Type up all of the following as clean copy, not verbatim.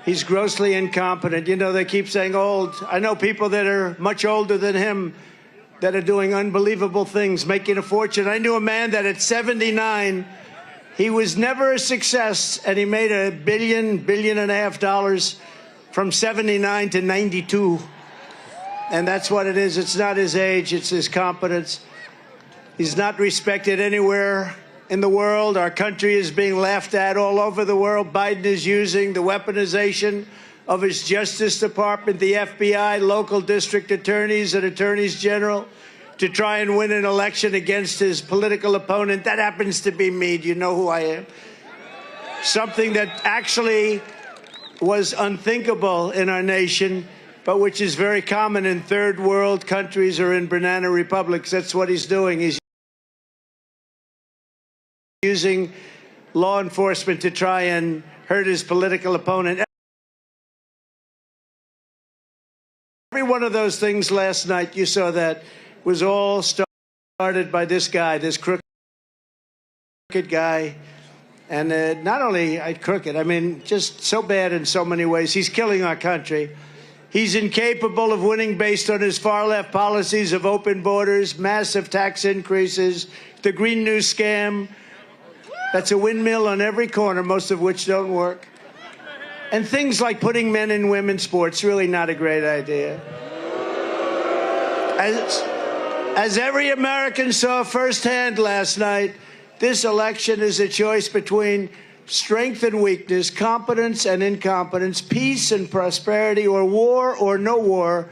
He's grossly incompetent. You know, they keep saying old. I know people that are much older than him that are doing unbelievable things, making a fortune. I knew a man that at 79, he was never a success, and he made $1 billion, $1.5 billion from 79 to 92. And that's what it is. It's not his age, it's his competence. He's not respected anywhere in the world. Our country is being laughed at all over the world. Biden is using the weaponization of his Justice Department, the FBI, local district attorneys and attorneys general to try and win an election against his political opponent. That happens to be me. Do you know who I am? Something that actually was unthinkable in our nation, but which is very common in third world countries or in banana republics. That's what he's doing. He's using law enforcement to try and hurt his political opponent. Every one of those things last night, you saw that, was all started by this guy, this crooked guy. And not only crooked, I mean, just so bad in so many ways. He's killing our country. He's incapable of winning based on his far-left policies of open borders, massive tax increases, the Green New Scam. That's a windmill on every corner, most of which don't work. And things like putting men in women's sports, really not a great idea. As every American saw firsthand last night, this election is a choice between strength and weakness, competence and incompetence, peace and prosperity, or war or no war.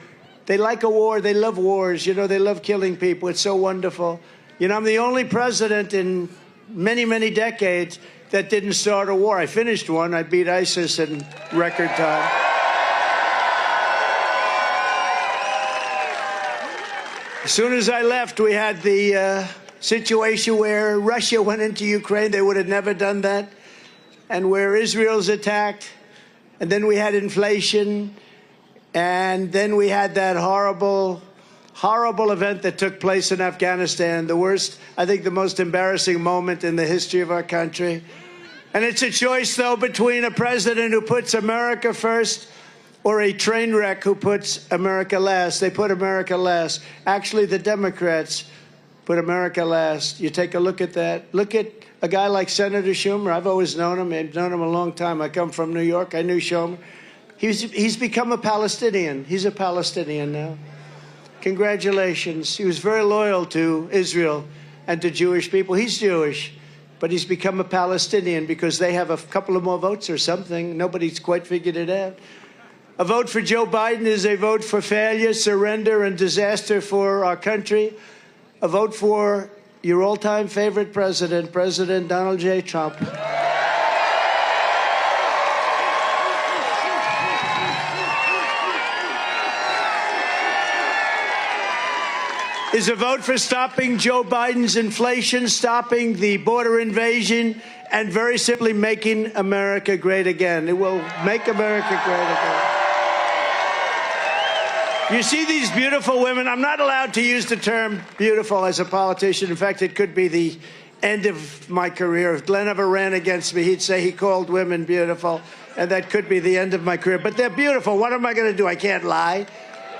They like a war. They love wars. You know, they love killing people. It's so wonderful. You know, I'm the only president in many, many decades that didn't start a war. I finished one. I beat ISIS in record time. As soon as I left, we had the situation where Russia went into Ukraine. They would have never done that. And where Israel's attacked. And then we had inflation. And then we had that horrible event that took place in Afghanistan, the worst, I think the most embarrassing moment in the history of our country. And it's a choice, though, between a president who puts America first or a train wreck who puts America last. They put America last. Actually, the Democrats put America last. You take a look at that. Look at a guy like Senator Schumer. I've always known him. I've known him a long time. I come from New York. I knew Schumer. He's become a Palestinian. He's a Palestinian now. Congratulations. He was very loyal to Israel and to Jewish people. He's Jewish, but he's become a Palestinian because they have a couple of more votes or something. Nobody's quite figured it out. A vote for Joe Biden is a vote for failure, surrender, and disaster for our country. A vote for your all-time favorite president, President Donald J. Trump. Is a vote for stopping Joe Biden's inflation, stopping the border invasion, and very simply making America great again. It will make America great again. You see these beautiful women. I'm not allowed to use the term beautiful as a politician. In fact, it could be the end of my career. If Glenn ever ran against me, he'd say he called women beautiful, and that could be the end of my career. But they're beautiful. What am I going to do? I can't lie.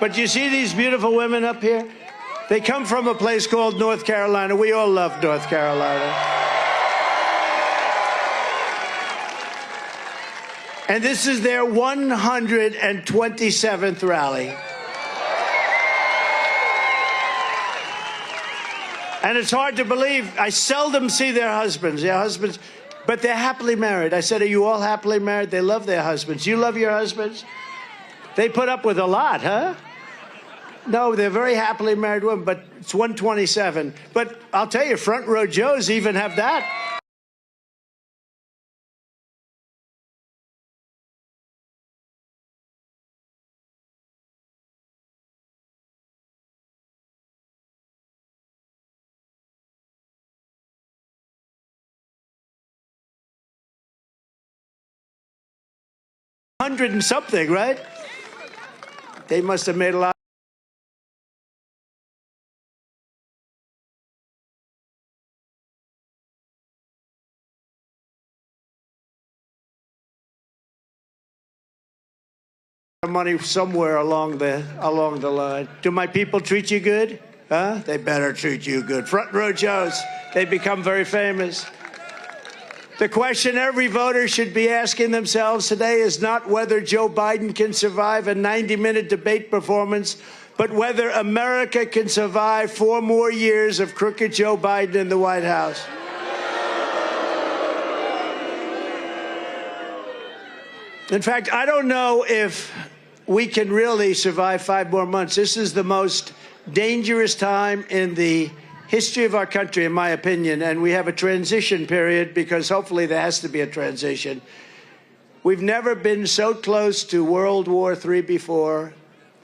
But you see these beautiful women up here? They come from a place called North Carolina. We all love North Carolina. And this is their 127th rally. And it's hard to believe. I seldom see their husbands, but they're happily married. I said, are you all happily married? They love their husbands. You love your husbands? They put up with a lot, huh? No, they're very happily married women, but it's 127. But I'll tell you, front row Joes even have that. Hundred and something, right? They must have made a lot. money somewhere along the line. Do my people treat you good? Huh? They better treat you good. Front row Joes, they become very famous. The question every voter should be asking themselves today is not whether Joe Biden can survive a 90-minute debate performance, but whether America can survive 4 more years of crooked Joe Biden in the White House. In fact, I don't know if we can really survive 5 more months. This is the most dangerous time in the history of our country, in my opinion, and we have a transition period because hopefully there has to be a transition. We've never been so close to World War III before,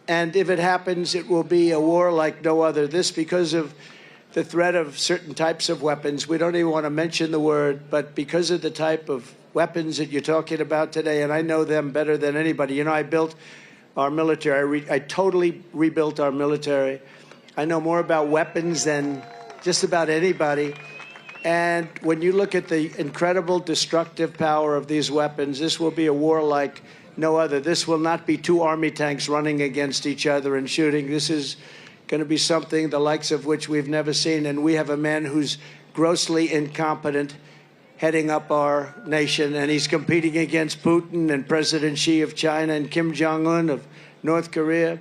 and if it happens, it will be a war like no other. This because of the threat of certain types of weapons. We don't even want to mention the word, but because of the type of weapons that you're talking about today, and I know them better than anybody. You know, I built our military. I totally rebuilt our military. I know more about weapons than just about anybody. And when you look at the incredible destructive power of these weapons, this will be a war like no other. This will not be 2 army tanks running against each other and shooting. This is going to be something the likes of which we've never seen. And we have a man who's grossly incompetent heading up our nation, and he's competing against Putin and President Xi of China and Kim Jong-un of North Korea.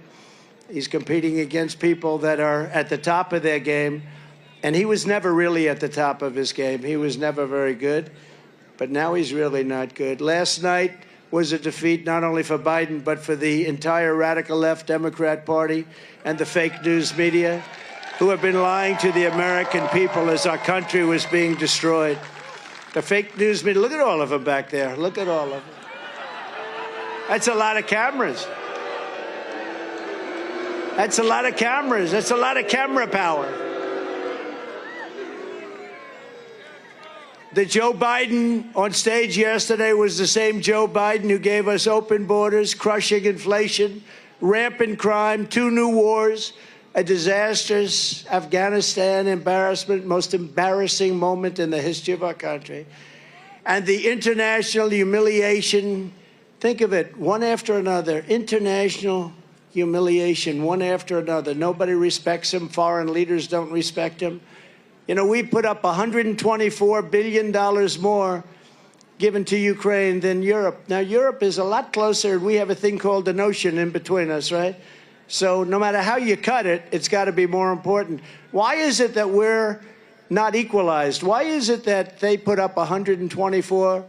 He's competing against people that are at the top of their game, and he was never really at the top of his game. He was never very good, but now he's really not good. Last night was a defeat not only for Biden, but for the entire radical left Democrat Party and the fake news media who have been lying to the American people as our country was being destroyed. The fake news media, look at all of them back there. Look at all of them. That's a lot of cameras. That's a lot of cameras. That's a lot of camera power. The Joe Biden on stage yesterday was the same Joe Biden who gave us open borders, crushing inflation, rampant crime, 2 new wars, a disastrous Afghanistan embarrassment, most embarrassing moment in the history of our country, and the international humiliation. Think of it, one after another, international humiliation, one after another. Nobody respects him. Foreign leaders don't respect him. You know, we put up $124 billion more given to Ukraine than Europe. Now, Europe is a lot closer. We have a thing called an ocean in between us, right? So no matter how you cut it, it's got to be more important. Why is it that we're not equalized? Why is it that they put up $124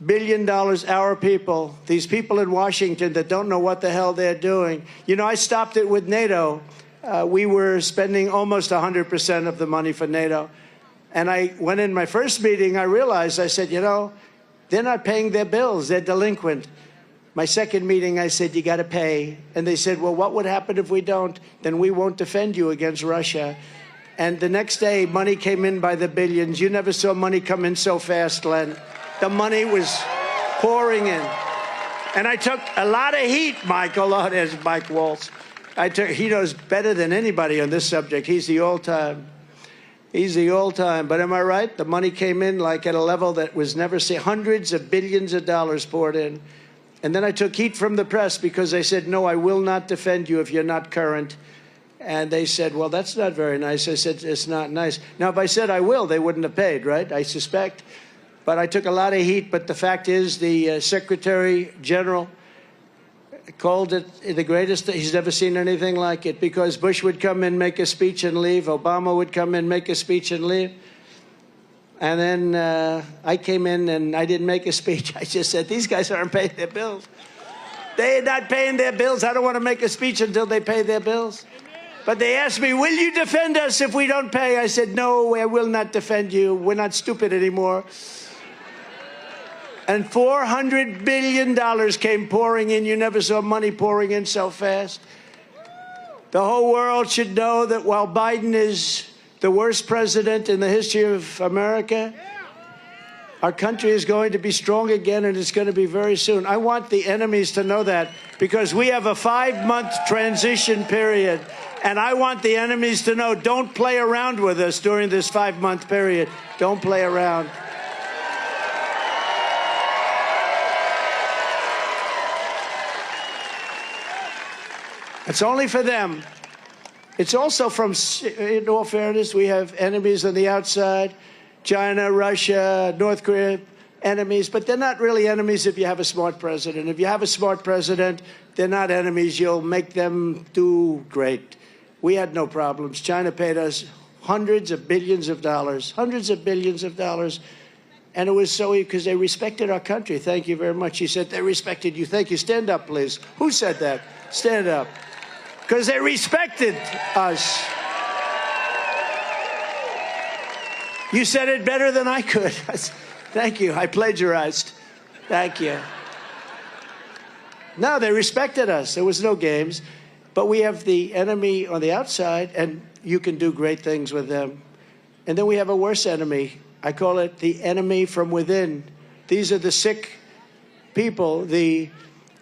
billion, our people, these people in Washington that don't know what the hell they're doing? You know, I stopped it with NATO. We were spending almost 100% of the money for NATO. And I went in my first meeting, I realized, I said, you know, they're not paying their bills. They're delinquent. My second meeting, I said, you got to pay. And they said, well, what would happen if we don't? Then we won't defend you against Russia. And the next day, money came in by the billions. You never saw money come in so fast, Len. The money was pouring in. And I took a lot of heat, Michael. Oh, there's Mike Waltz. He knows better than anybody on this subject. He's the all-time. He's the all-time. But am I right? The money came in like at a level that was never seen. Hundreds of billions of dollars poured in. And then I took heat from the press because they said, no, I will not defend you if you're not current. And they said, well, that's not very nice. I said, it's not nice. Now, if I said I will, they wouldn't have paid, right? I suspect. But I took a lot of heat. But the fact is, the Secretary General called it the greatest. He's never seen anything like it, because Bush would come in, make a speech and leave. Obama would come in, make a speech and leave. And then I came in and I didn't make a speech. I just said, these guys aren't paying their bills. They're not paying their bills. I don't want to make a speech until they pay their bills. But they asked me, will you defend us if we don't pay? I said, no, I will not defend you. We're not stupid anymore. And $400 billion came pouring in. You never saw money pouring in so fast. The whole world should know that while Biden is the worst president in the history of America, our country is going to be strong again, and it's going to be very soon. I want the enemies to know that, because we have a 5-month transition period, and I want the enemies to know, don't play around with us during this 5-month period. Don't play around. It's only for them. It's also from, in all fairness, we have enemies on the outside, China, Russia, North Korea, enemies, but they're not really enemies if you have a smart president. If you have a smart president, they're not enemies. You'll make them do great. We had no problems. China paid us hundreds of billions of dollars, and it was so because they respected our country. Thank you very much. He said, they respected you. Thank you. Stand up, please. Who said that? Stand up. Because they respected us. You said it better than I could. Thank you. I plagiarized. Thank you. No, they respected us. There was no games. But we have the enemy on the outside, and you can do great things with them. And then we have a worse enemy. I call it the enemy from within. These are the sick people, the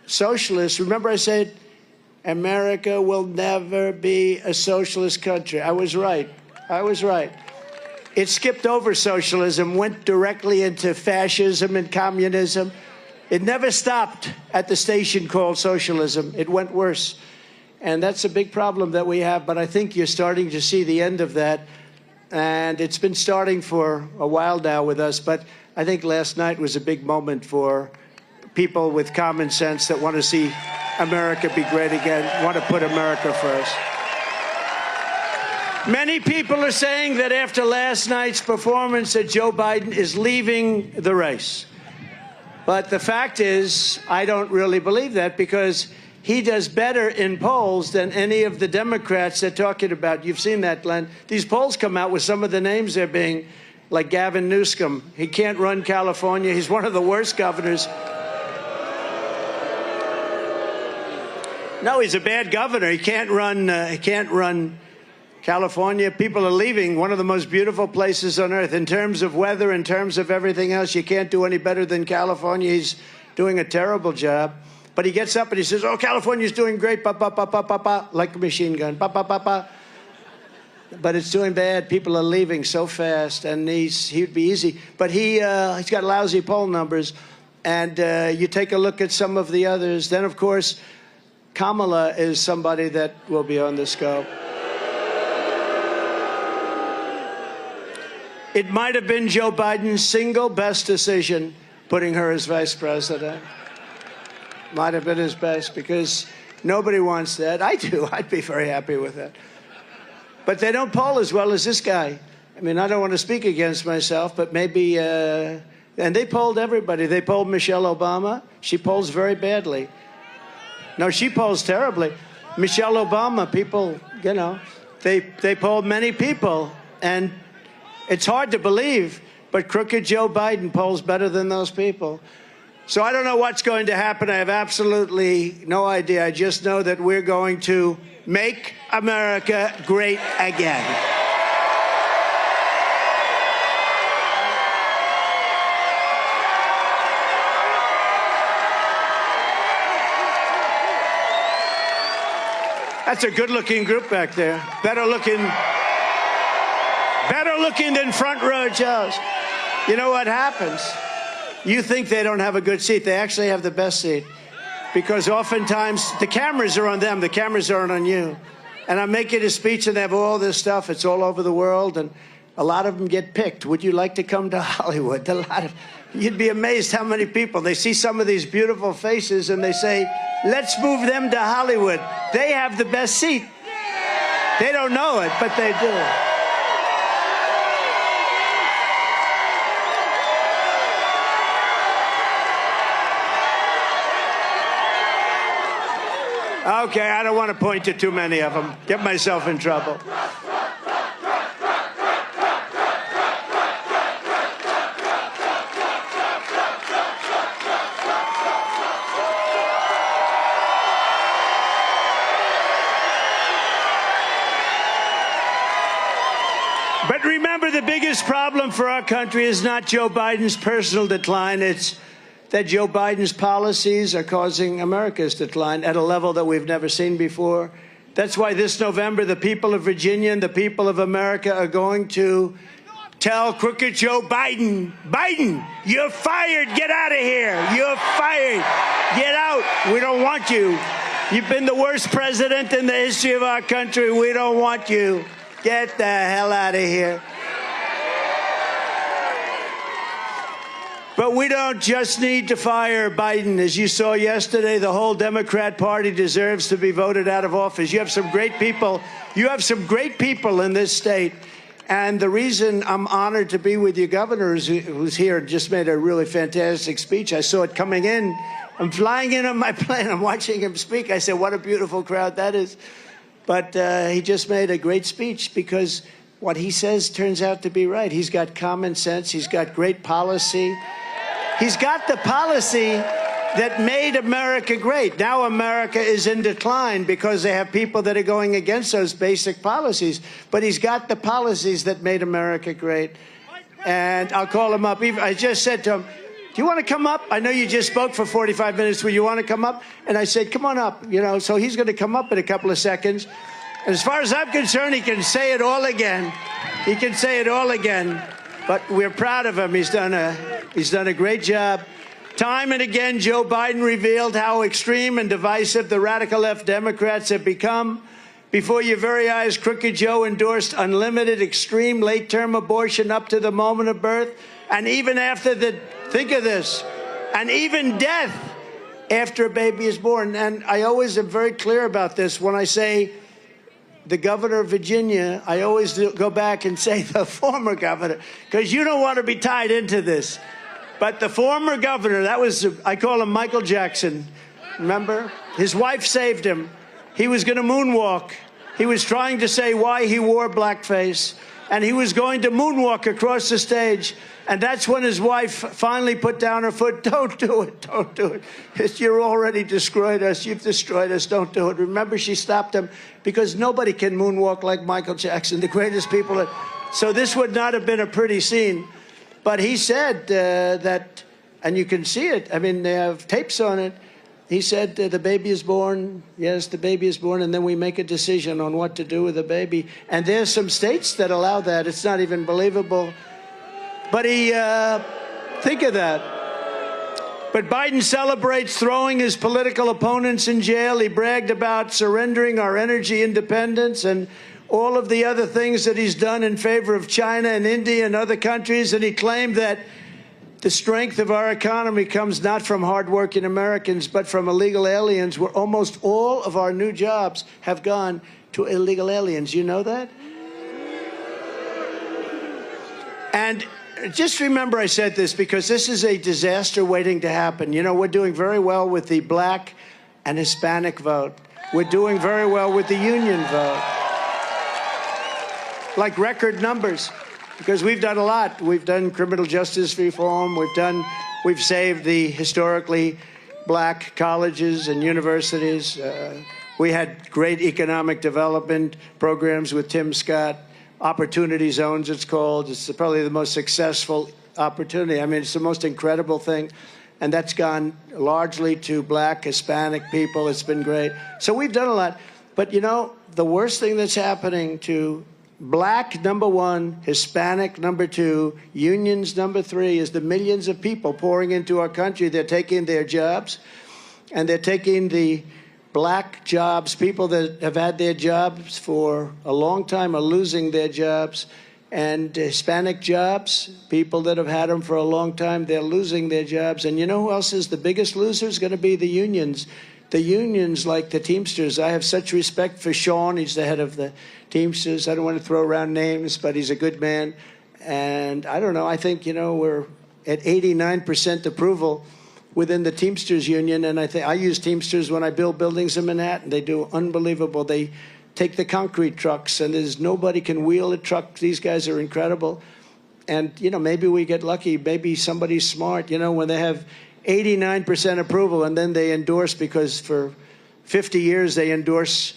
socialists. Remember I said, America will never be a socialist country. I was right. I was right. It skipped over socialism, went directly into fascism and communism. It never stopped at the station called socialism. It went worse. And that's a big problem that we have, but I think you're starting to see the end of that. And it's been starting for a while now with us, but I think last night was a big moment for people with common sense that want to see America be great again, want to put America first. Many people are saying that after last night's performance that Joe Biden is leaving the race. But the fact is, I don't really believe that because he does better in polls than any of the Democrats they're talking about. You've seen that, Glenn. These polls come out with some of the names they're being, like Gavin Newsom. He can't run California. He's one of the worst governors. No, he's a bad governor. He can't run California. People are leaving one of the most beautiful places on earth. In terms of weather, in terms of everything else, you can't do any better than California. He's doing a terrible job. But he gets up and he says, oh, California's doing great, ba, ba, ba, ba, ba, ba, like a machine gun, ba, ba, ba, ba. But it's doing bad. People are leaving so fast, and he'd be easy. But he's got lousy poll numbers. And you take a look at some of the others. Then, of course, Kamala is somebody that will be on the scope. It might have been Joe Biden's single best decision, putting her as vice president. Might have been his best, because nobody wants that. I do. I'd be very happy with that. But they don't poll as well as this guy. I mean, I don't want to speak against myself, but maybe, and they polled everybody. They polled Michelle Obama. She polls very badly. No, she polls terribly. Michelle Obama, people, you know, they polled many people, and it's hard to believe, but crooked Joe Biden polls better than those people. So I don't know what's going to happen. I have absolutely no idea. I just know that we're going to make America great again. That's a good-looking group back there. Better looking than front row Joes. You know what happens? You think they don't have a good seat. They actually have the best seat. Because oftentimes the cameras are on them. The cameras aren't on you. And I'm making a speech and they have all this stuff. It's all over the world. And a lot of them get picked. Would you like to come to Hollywood? You'd be amazed how many people. They see some of these beautiful faces and they say, let's move them to Hollywood. They have the best seat. They don't know it, but they do. Okay, I don't want to point to too many of them. Get myself in trouble. But remember, the biggest problem for our country is not Joe Biden's personal decline. It's that Joe Biden's policies are causing America's decline at a level that we've never seen before. That's why this November, the people of Virginia and the people of America are going to tell crooked Joe Biden, Biden, you're fired. Get out of here. You're fired. Get out. We don't want you. You've been the worst president in the history of our country. We don't want you. Get the hell out of here. But we don't just need to fire Biden. As you saw yesterday, the whole Democrat Party deserves to be voted out of office. You have some great people. You have some great people in this state. And the reason I'm honored to be with you, Governor, who's here, just made a really fantastic speech. I saw it coming in. I'm flying in on my plane. I'm watching him speak. I said, what a beautiful crowd that is. But he just made a great speech because what he says turns out to be right. He's got common sense. He's got great policy. He's got the policy that made America great. Now America is in decline because they have people that are going against those basic policies. But he's got the policies that made America great. And I'll call him up. I just said to him, do you want to come up? I know you just spoke for 45 minutes. Will you want to come up? And I said, come on up. You know, so he's going to come up in a couple of seconds. And as far as I'm concerned, he can say it all again. He can say it all again. But we're proud of him. He's done a great job. Time and again, Joe Biden revealed how extreme and divisive the radical left Democrats have become. Before your very eyes, Crooked Joe endorsed unlimited, extreme, late-term abortion up to the moment of birth, and even after think of this, and even death after a baby is born. And I always am very clear about this. When I say the governor of Virginia, I always go back and say the former governor, because you don't want to be tied into this. But the former governor, I call him Michael Jackson. Remember? His wife saved him. He was going to moonwalk. He was trying to say why he wore blackface. And he was going to moonwalk across the stage. And that's when his wife finally put down her foot. Don't do it. Don't do it. You're already destroyed us. You've destroyed us. Don't do it. Remember, she stopped him because nobody can moonwalk like Michael Jackson, the greatest people. So this would not have been a pretty scene. But he said that, and you can see it. I mean, they have tapes on it. He said the baby is born. Yes, the baby is born, and then we make a decision on what to do with the baby. And there's some states that allow that. It's not even believable. But think of that. But Biden celebrates throwing his political opponents in jail. He bragged about surrendering our energy independence and all of the other things that he's done in favor of China and India and other countries. And he claimed that the strength of our economy comes not from hardworking Americans, but from illegal aliens, where almost all of our new jobs have gone to illegal aliens. You know that? And just remember I said this because this is a disaster waiting to happen. You know, we're doing very well with the black and Hispanic vote. We're doing very well with the union vote. Like record numbers. Because we've done a lot. We've done criminal justice reform. We've saved the historically black colleges and universities. We had great economic development programs with Tim Scott. Opportunity zones, it's called. It's probably the most successful opportunity. I mean, it's the most incredible thing. And that's gone largely to black, Hispanic people. It's been great. So we've done a lot. But, you know, the worst thing that's happening to black, number one, Hispanic, number two, unions, number three, is the millions of people pouring into our country. They're taking their jobs, and they're taking the black jobs. People that have had their jobs for a long time are losing their jobs. And Hispanic jobs, people that have had them for a long time, they're losing their jobs. And you know who else is the biggest loser? Is going to be the unions. The unions, like the Teamsters. I have such respect for Sean. He's the head of the Teamsters. I don't want to throw around names, but he's a good man. And I don't know, I think, you know, we're at 89% approval within the Teamsters union. And I use Teamsters when I build buildings in Manhattan. They do unbelievable. They take the concrete trucks, and nobody can wheel a truck. These guys are incredible. And, you know, maybe we get lucky. Maybe somebody's smart, you know, when they have 89% approval, and then they endorse, because for 50 years they endorse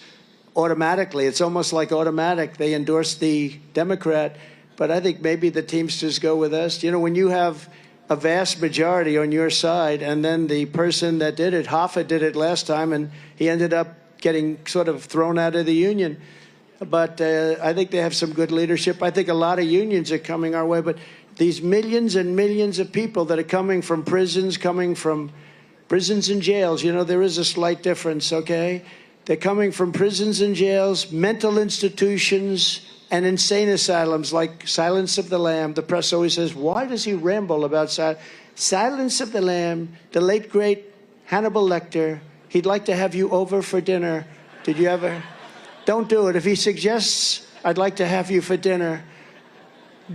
automatically. It's almost like automatic. They endorse the Democrat, but I think maybe the Teamsters go with us. You know, when you have a vast majority on your side, and then the person that did it, Hoffa did it last time, and he ended up getting sort of thrown out of the union. But I think they have some good leadership. I think a lot of unions are coming our way, but these millions and millions of people that are coming from prisons, coming from Prisons and jails, you know, there is a slight difference, okay? They're coming from prisons and jails, mental institutions, and insane asylums like Silence of the Lamb. The press always says, why does he ramble about Silence of the Lamb? The late, great Hannibal Lecter, he'd like to have you over for dinner. Did you ever? Don't do it. If he suggests, I'd like to have you for dinner,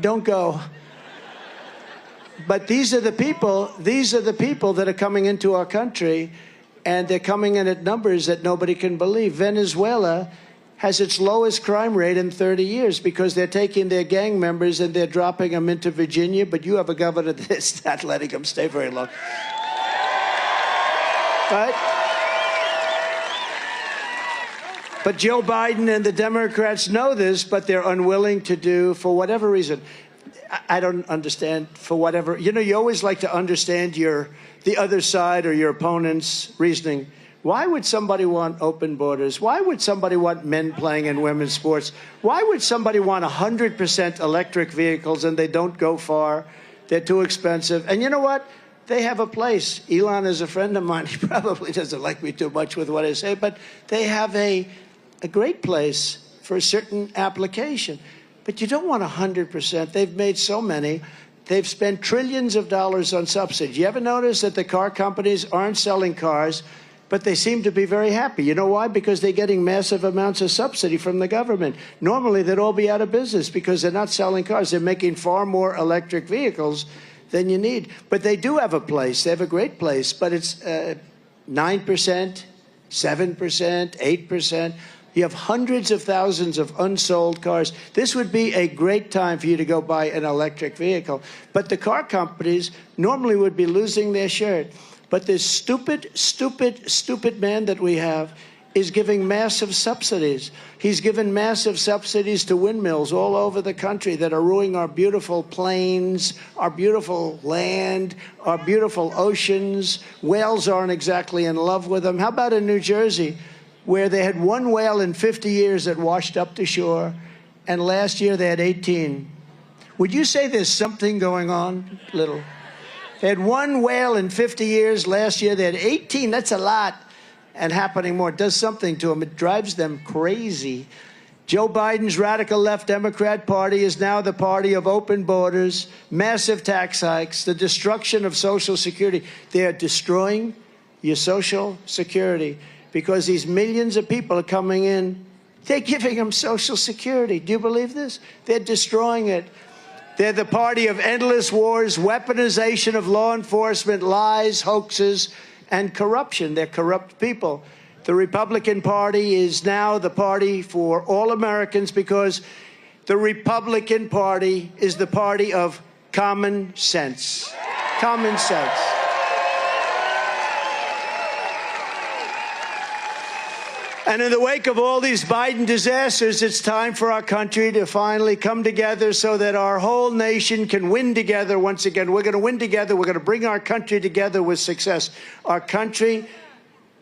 don't go. But these are the people that are coming into our country, and they're coming in at numbers that nobody can believe. Venezuela has its lowest crime rate in 30 years because they're taking their gang members and they're dropping them into Virginia, but you have a governor that's not letting them stay very long. Right? But Joe Biden and the Democrats know this, but they're unwilling to do, for whatever reason. I don't understand, for whatever. You know, you always like to understand the other side or your opponent's reasoning. Why would somebody want open borders? Why would somebody want men playing in women's sports? Why would somebody want 100% electric vehicles and they don't go far? They're too expensive. And you know what? They have a place. Elon is a friend of mine. He probably doesn't like me too much with what I say, but they have a great place for a certain application. But you don't want 100%. They've made so many. They've spent trillions of dollars on subsidies. You ever notice that the car companies aren't selling cars, but they seem to be very happy? You know why? Because they're getting massive amounts of subsidy from the government. Normally, they'd all be out of business because they're not selling cars. They're making far more electric vehicles than you need. But they do have a place. They have a great place, but it's 9%, 7%, 8%. You have hundreds of thousands of unsold cars. This would be a great time for you to go buy an electric vehicle. But the car companies normally would be losing their shirt. But this stupid, stupid, stupid man that we have is giving massive subsidies. He's given massive subsidies to windmills all over the country that are ruining our beautiful plains, our beautiful land, our beautiful oceans. Whales aren't exactly in love with them. How about in New Jersey, where they had one whale in 50 years that washed up to shore, and last year they had 18. Would you say there's something going on? Little. They had one whale in 50 years. Last year they had 18. That's a lot. And happening more. It does something to them. It drives them crazy. Joe Biden's radical left Democrat Party is now the party of open borders, massive tax hikes, the destruction of Social Security. They are destroying your Social Security because these millions of people are coming in. They're giving them Social Security. Do you believe this? They're destroying it. They're the party of endless wars, weaponization of law enforcement, lies, hoaxes, and corruption. They're corrupt people. The Republican Party is now the party for all Americans because the Republican Party is the party of common sense. Common sense. And in the wake of all these Biden disasters, it's time for our country to finally come together so that our whole nation can win together once again. We're going to win together. We're going to bring our country together with success. Our country,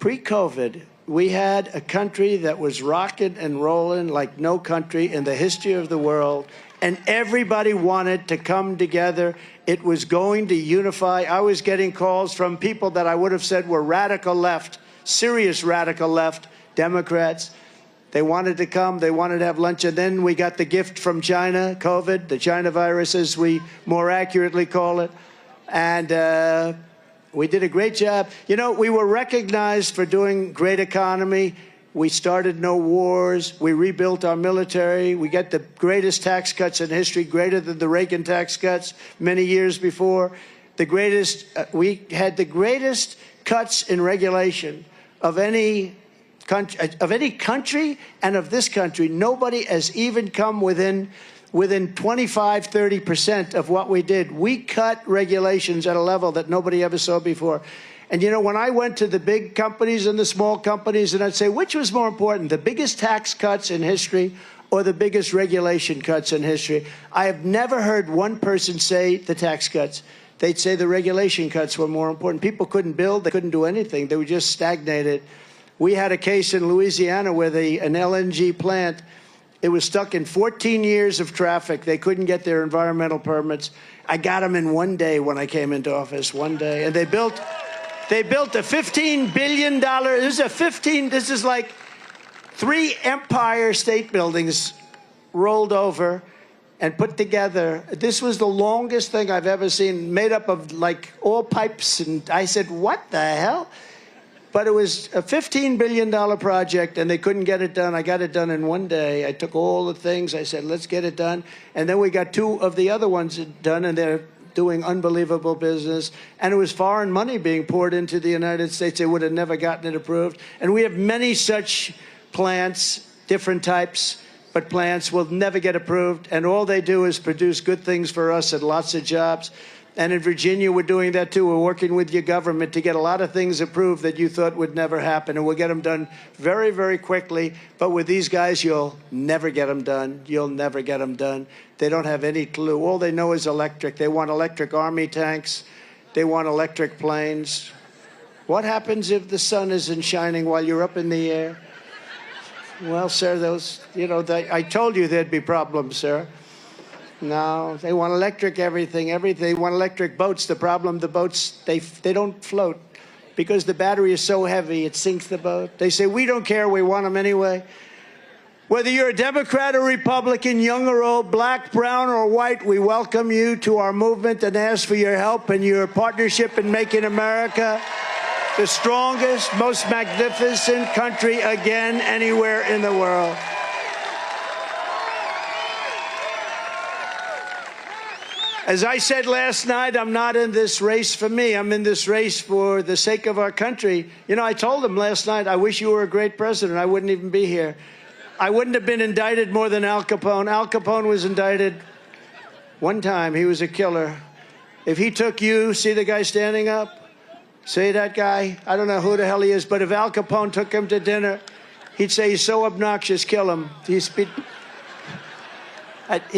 pre-COVID, we had a country that was rocking and rolling like no country in the history of the world. And everybody wanted to come together. It was going to unify. I was getting calls from people that I would have said were radical left, serious radical left, Democrats. They wanted to come. They wanted to have lunch. And then we got the gift from China, COVID, the China virus, as we more accurately call it. And we did a great job. You know, we were recognized for doing great economy. We started no wars. We rebuilt our military. We got the greatest tax cuts in history, greater than the Reagan tax cuts many years before. The greatest, we had the greatest cuts in regulation of any country and of this country. Nobody has even come within 25, 30% of what we did. We cut regulations at a level that nobody ever saw before. And, you know, when I went to the big companies and the small companies, and I'd say, which was more important, the biggest tax cuts in history or the biggest regulation cuts in history? I have never heard one person say the tax cuts. They'd say the regulation cuts were more important. People couldn't build. They couldn't do anything. They were just stagnated. We had a case in Louisiana where an LNG plant, it was stuck in 14 years of traffic. They couldn't get their environmental permits. I got them in one day when I came into office, one day. And they built They built a $15 billion, this is like 3 Empire State Buildings rolled over and put together. This was the longest thing I've ever seen, made up of like all pipes. And I said, what the hell? But it was a $15 billion project, and they couldn't get it done. I got it done in one day. I took all the things. I said, let's get it done. And then we got 2 of the other ones done, and they're doing unbelievable business. And it was foreign money being poured into the United States. They would have never gotten it approved. And we have many such plants, different types, but plants will never get approved. And all they do is produce good things for us and lots of jobs. And in Virginia, we're doing that, too. We're working with your government to get a lot of things approved that you thought would never happen. And we'll get them done very, very quickly. But with these guys, you'll never get them done. You'll never get them done. They don't have any clue. All they know is electric. They want electric army tanks. They want electric planes. What happens if the sun isn't shining while you're up in the air? Well, sir, I told you there'd be problems, sir. No, they want electric everything. They want electric boats. The problem, the boats, they don't float because the battery is so heavy, it sinks the boat. They say, we don't care, we want them anyway. Whether you're a Democrat or Republican, young or old, black, brown, or white, we welcome you to our movement and ask for your help and your partnership in making America the strongest, most magnificent country again anywhere in the world. As I said last night, I'm not in this race for me. I'm in this race for the sake of our country. You know, I told them last night, I wish you were a great president. I wouldn't even be here. I wouldn't have been indicted more than Al Capone. Al Capone was indicted one time. He was a killer. If he took you, see the guy standing up? See that guy? I don't know who the hell he is, but if Al Capone took him to dinner, he'd say, he's so obnoxious, kill him. He'd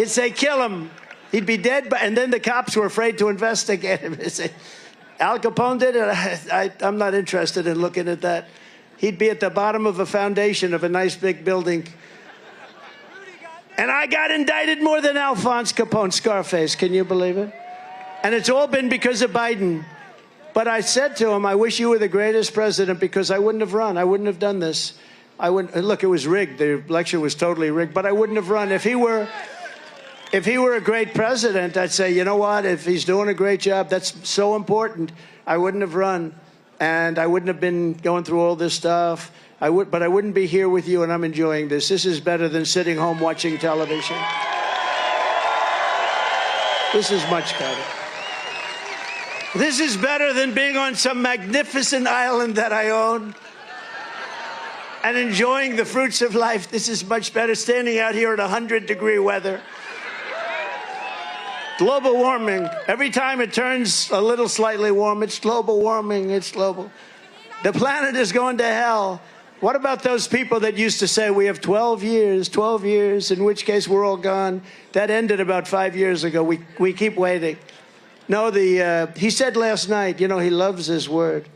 say, kill him. He'd be dead, and then the cops were afraid to investigate him. They'd say, Al Capone did it? I'm not interested in looking at that. He'd be at the bottom of a foundation of a nice big building. And I got indicted more than Alphonse Capone, Scarface. Can you believe it? And it's all been because of Biden. But I said to him, I wish you were the greatest president because I wouldn't have run. I wouldn't have done this. I wouldn't. Look, it was rigged. The election was totally rigged, but I wouldn't have run. If he were a great president, I'd say, you know what? If he's doing a great job, that's so important. I wouldn't have run, and I wouldn't have been going through all this stuff. But I wouldn't be here with you, and I'm enjoying this. This is better than sitting home watching television. This is much better. This is better than being on some magnificent island that I own and enjoying the fruits of life. This is much better standing out here at 100-degree weather. Global warming. Every time it turns a little slightly warm, it's global warming. It's global. The planet is going to hell. What about those people that used to say we have 12 years, in which case we're all gone? That ended about 5 years ago. We keep waiting. No, he said last night, you know, he loves his word.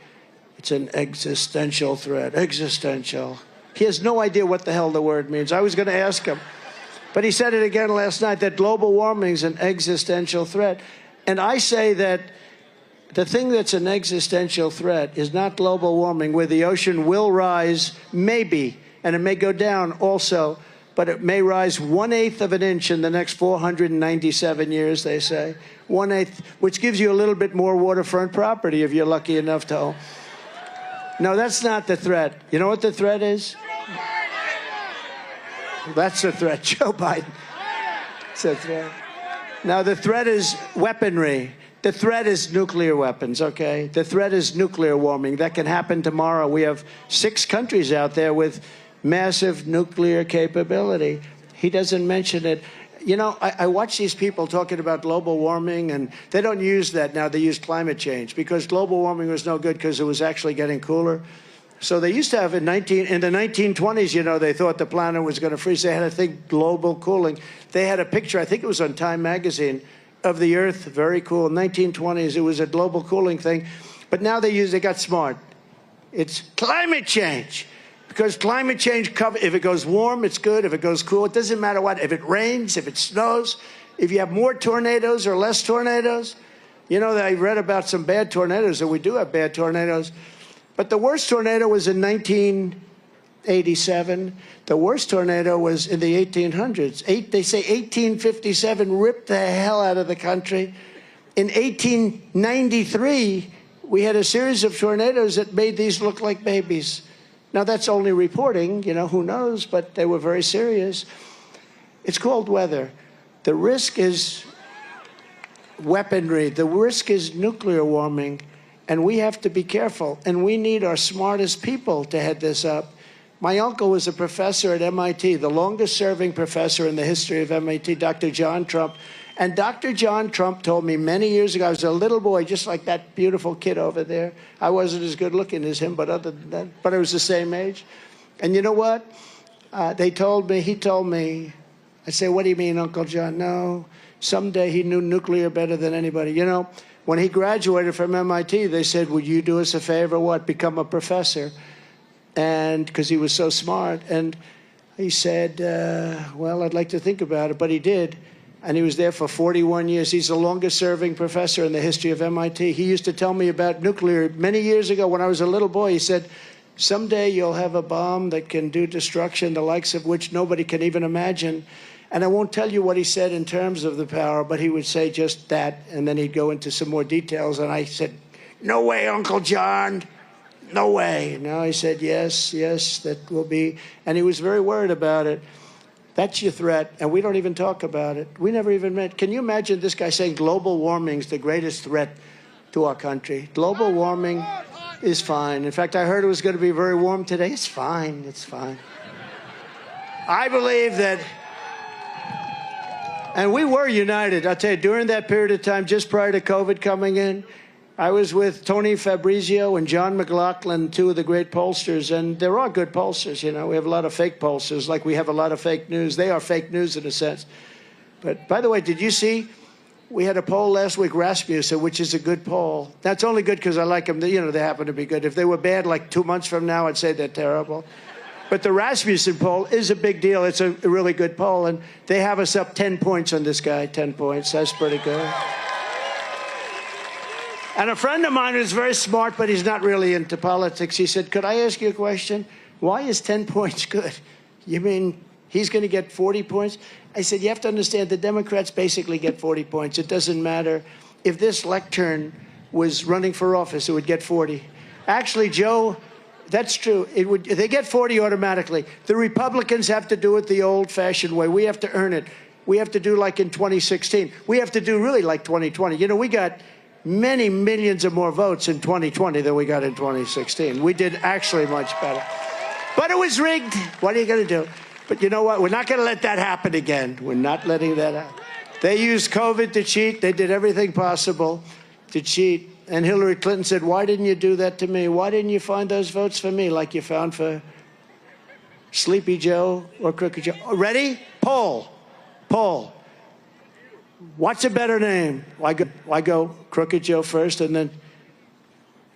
It's an existential threat. Existential. He has no idea what the hell the word means. I was going to ask him. But he said it again last night, that global warming is an existential threat. And I say that the thing that's an existential threat is not global warming, where the ocean will rise, maybe, and it may go down also, but it may rise 1/8 of an inch in the next 497 years, they say. 1/8, which gives you a little bit more waterfront property if you're lucky enough to own. No, that's not the threat. You know what the threat is? That's the threat, Joe Biden. It's a threat. Now, the threat is weaponry. The threat is nuclear weapons, okay? The threat is nuclear warming. That can happen tomorrow. We have 6 countries out there with massive nuclear capability. He doesn't mention it. You know, I watch these people talking about global warming, and they don't use that now. They use climate change because global warming was no good because it was actually getting cooler. So they used to have in the 1920s, you know, they thought the planet was going to freeze. They had a thing, global cooling. They had a picture, I think it was on Time magazine, of the Earth, very cool. 1920s, it was a global cooling thing. But now they got smart. It's climate change. Because climate change, if it goes warm, it's good. If it goes cool, it doesn't matter what. If it rains, if it snows, if you have more tornadoes or less tornadoes, You know, I read about some bad tornadoes, and we do have bad tornadoes. But the worst tornado was in 1987. The worst tornado was in the 1800s. They say 1857 ripped the hell out of the country. In 1893, we had a series of tornadoes that made these look like babies. Now, that's only reporting, you know, who knows, but they were very serious. It's cold weather. The risk is weaponry. The risk is nuclear warming, and we have to be careful, and we need our smartest people to head this up. My uncle was a professor at MIT, the longest-serving professor in the history of MIT, Dr. John Trump. And Dr. John Trump told me many years ago, I was a little boy, just like that beautiful kid over there. I wasn't as good looking as him, but other than that, but I was the same age. And you know what? He told me, I say, what do you mean, Uncle John? No, someday he knew nuclear better than anybody. You know, when he graduated from MIT, they said, would you do us a favor? What? Become a professor. And because he was so smart. And he said, well, I'd like to think about it, but he did. And he was there for 41 years. He's the longest-serving professor in the history of MIT. He used to tell me about nuclear many years ago when I was a little boy. He said, someday you'll have a bomb that can do destruction, the likes of which nobody can even imagine. And I won't tell you what he said in terms of the power, but he would say just that, and then he'd go into some more details. And I said, no way, Uncle John. No way. No, he said, yes, that will be. And he was very worried about it. That's your threat, and we don't even talk about it. We never even met. Can you imagine this guy saying global warming is the greatest threat to our country? Global warming is fine. In fact, I heard it was going to be very warm today. It's fine. It's fine. I believe that, and we were united. I'll tell you, during that period of time, just prior to COVID coming in, I was with Tony Fabrizio and John McLaughlin, two of the great pollsters, and there are good pollsters, you know. We have a lot of fake pollsters, like we have a lot of fake news. They are fake news in a sense. But, by the way, did you see, we had a poll last week, Rasmussen, which is a good poll. That's only good because I like them. You know, they happen to be good. If they were bad, like 2 months from now, I'd say they're terrible. But the Rasmussen poll is a big deal. It's a really good poll, and they have us up 10 points on this guy, 10 points. That's pretty good. And a friend of mine who's very smart, but he's not really into politics, he said, could I ask you a question? Why is 10 points good? You mean he's going to get 40 points? I said, you have to understand, the Democrats basically get 40 points. It doesn't matter. If this lectern was running for office, it would get 40. Actually, Joe, that's true. They get 40 automatically. The Republicans have to do it the old-fashioned way. We have to earn it. We have to do like in 2016. We have to do really like 2020. You know, we got many millions of more votes in 2020 than we got in 2016. We did actually much better. But it was rigged. What are you going to do? But you know what? We're not going to let that happen again. We're not letting that happen. They used COVID to cheat. They did everything possible to cheat. And Hillary Clinton said, why didn't you do that to me? Why didn't you find those votes for me like you found for Sleepy Joe or Crooked Joe? Ready? Poll. What's a better name? Why go Crooked Joe first and then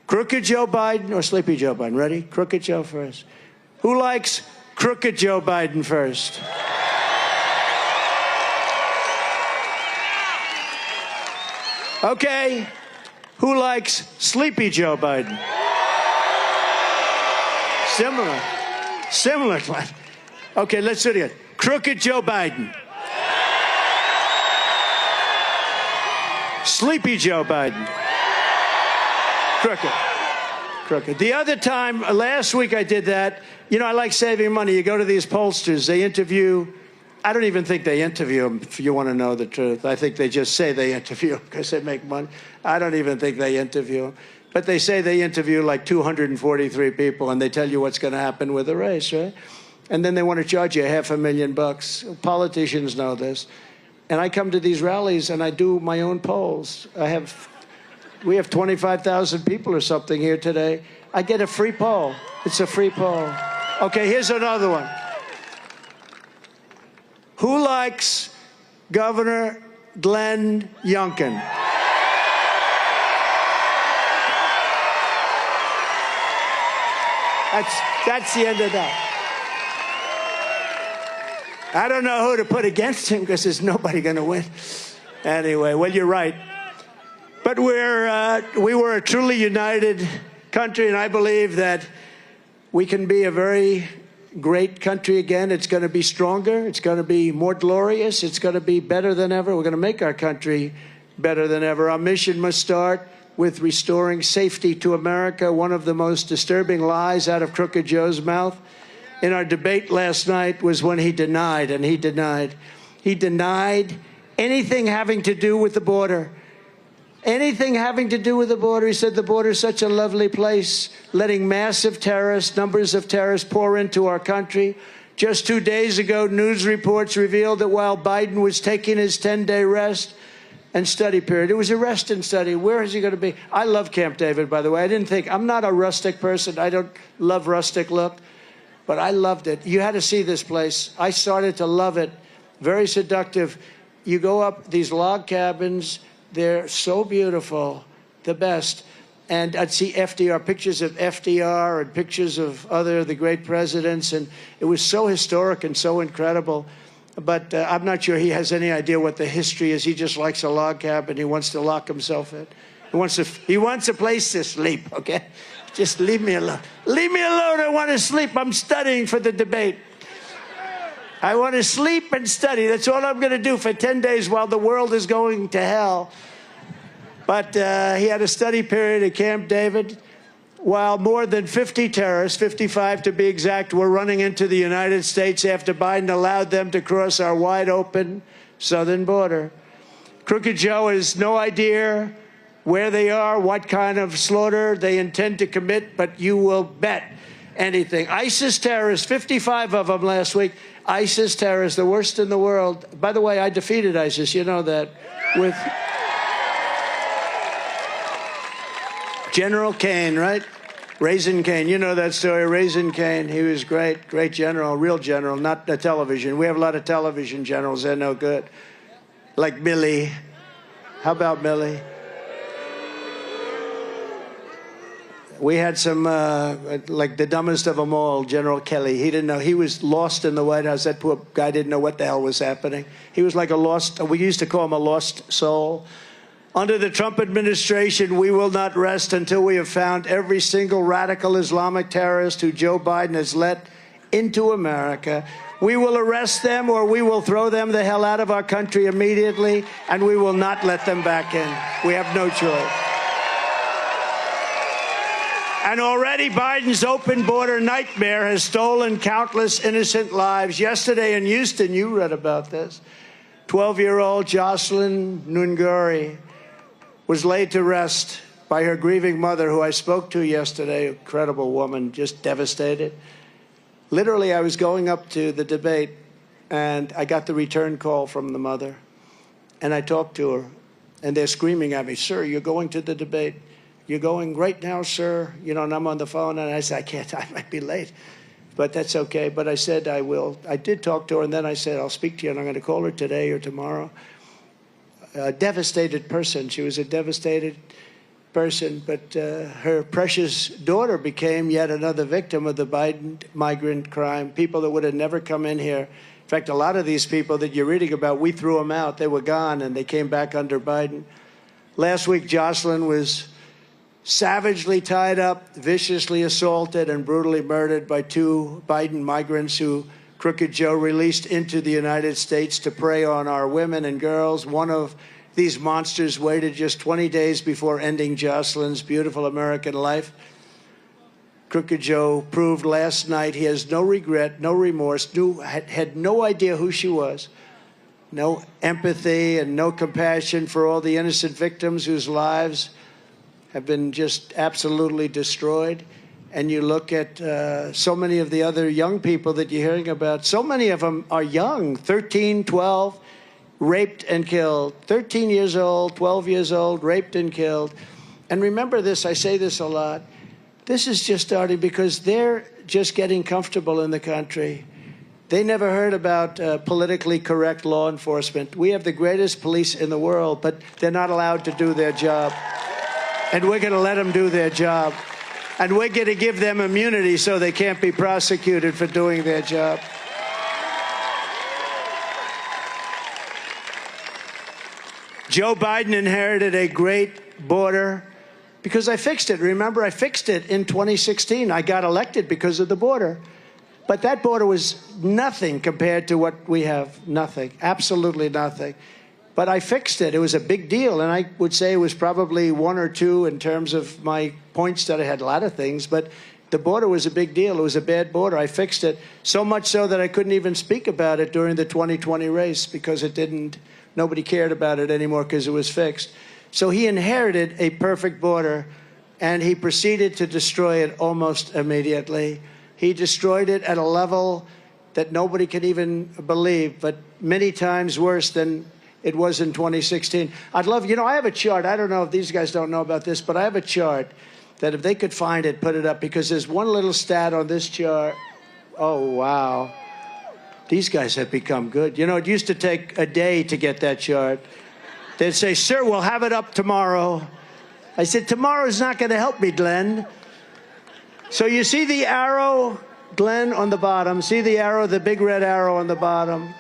Crooked Joe Biden or Sleepy Joe Biden? Ready? Crooked Joe first. Who likes Crooked Joe Biden first? Okay. Who likes Sleepy Joe Biden? Similar. Okay, let's do it again. Crooked Joe Biden. Sleepy Joe Biden. Crooked. The other time, last week I did that. You know, I like saving money. You go to these pollsters, they interview. I don't even think they interview them, if you want to know the truth. I think they just say they interview them because they make money. I don't even think they interview them. But they say they interview like 243 people, and they tell you what's going to happen with the race, right? And then they want to charge you $500,000. Politicians know this. And I come to these rallies, and I do my own polls. We have 25,000 people or something here today. I get a free poll. It's a free poll. Okay, here's another one. Who likes Governor Glenn Youngkin? That's the end of that. I don't know who to put against him because there's nobody going to win. Anyway, well, you're right. But we were a truly united country, and I believe that we can be a very great country again. It's going to be stronger. It's going to be more glorious. It's going to be better than ever. We're going to make our country better than ever. Our mission must start with restoring safety to America. One of the most disturbing lies out of Crooked Joe's mouth in our debate last night was when he denied anything having to do with the border. Anything having to do with the border. He said the border is such a lovely place, letting massive numbers of terrorists pour into our country. Just 2 days ago, news reports revealed that while Biden was taking his 10-day rest and study period, it was a rest and study. Where is he going to be? I love Camp David, by the way. I'm not a rustic person. I don't love rustic look, but I loved it. You had to see this place. I started to love it. Very seductive. You go up these log cabins. They're so beautiful, the best. And I'd see FDR, pictures of FDR and pictures of the great presidents. And it was so historic and so incredible. But I'm not sure he has any idea what the history is. He just likes a log cabin. He wants to lock himself in. He wants a place to sleep, okay? Just leave me alone. Leave me alone. I want to sleep. I'm studying for the debate. I want to sleep and study. That's all I'm going to do for 10 days while the world is going to hell. But he had a study period at Camp David while more than 50 terrorists, 55 to be exact, were running into the United States after Biden allowed them to cross our wide-open southern border. Crooked Joe has no idea where they are, what kind of slaughter they intend to commit, but you will bet anything. ISIS terrorists, 55 of them last week. ISIS terrorists, the worst in the world. By the way, I defeated ISIS, you know that, with General Kane, right? Raisin Kane, you know that story, Raisin Kane. He was great, great general, real general, not the television. We have a lot of television generals, they're no good. Like Milley. How about Milley? We had some, like the dumbest of them all, General Kelly. He didn't know. He was lost in the White House. That poor guy didn't know what the hell was happening. He was like a lost, we used to call him a lost soul. Under the Trump administration, we will not rest until we have found every single radical Islamic terrorist who Joe Biden has let into America. We will arrest them or we will throw them the hell out of our country immediately, and we will not let them back in. We have no choice. And already Biden's open border nightmare has stolen countless innocent lives. Yesterday in Houston, you read about this. 12-year-old Jocelyn Nunguri was laid to rest by her grieving mother, who I spoke to yesterday. Incredible woman, just devastated. Literally, I was going up to the debate, and I got the return call from the mother. And I talked to her, and they're screaming at me, "Sir, you're going to the debate. You're going right now, sir." You know, and I'm on the phone, and I said, "I can't, I might be late." But that's okay. But I said I will. I did talk to her, and then I said, "I'll speak to you, and I'm going to call her today or tomorrow." A devastated person. She was a devastated person, but her precious daughter became yet another victim of the Biden migrant crime. People that would have never come in here. In fact, a lot of these people that you're reading about, we threw them out. They were gone, and they came back under Biden. Last week, Jocelyn was savagely tied up, viciously assaulted, and brutally murdered by 2 Biden migrants who Crooked Joe released into the United States to prey on our women and girls. One of these monsters waited just 20 days before ending Jocelyn's beautiful American life. Crooked Joe proved last night he has no regret, no remorse, had no idea who she was, no empathy and no compassion for all the innocent victims whose lives have been just absolutely destroyed. And you look at so many of the other young people that you're hearing about, so many of them are young, 13, 12, raped and killed. 13 years old, 12 years old, raped and killed. And remember this, I say this a lot, this is just starting because they're just getting comfortable in the country. They never heard about politically correct law enforcement. We have the greatest police in the world, but they're not allowed to do their job. And we're going to let them do their job. And we're going to give them immunity so they can't be prosecuted for doing their job. Joe Biden inherited a great border because I fixed it. Remember, I fixed it in 2016. I got elected because of the border. But that border was nothing compared to what we have. Nothing. Absolutely nothing. But I fixed it. It was a big deal. And I would say it was probably one or two in terms of my points that I had a lot of things. But the border was a big deal. It was a bad border. I fixed it. So much so that I couldn't even speak about it during the 2020 race because nobody cared about it anymore because it was fixed. So he inherited a perfect border, and he proceeded to destroy it almost immediately. He destroyed it at a level that nobody can even believe, but many times worse than it was in 2016. I'd love, I have a chart. I don't know if these guys don't know about this, but I have a chart that if they could find it, put it up, because there's one little stat on this chart. Oh, wow. These guys have become good. It used to take a day to get that chart. They'd say, sir, we'll have it up tomorrow. I said, tomorrow's not going to help me, Glenn. So you see the arrow, Glenn, on the bottom. See the arrow, the big red arrow on the bottom.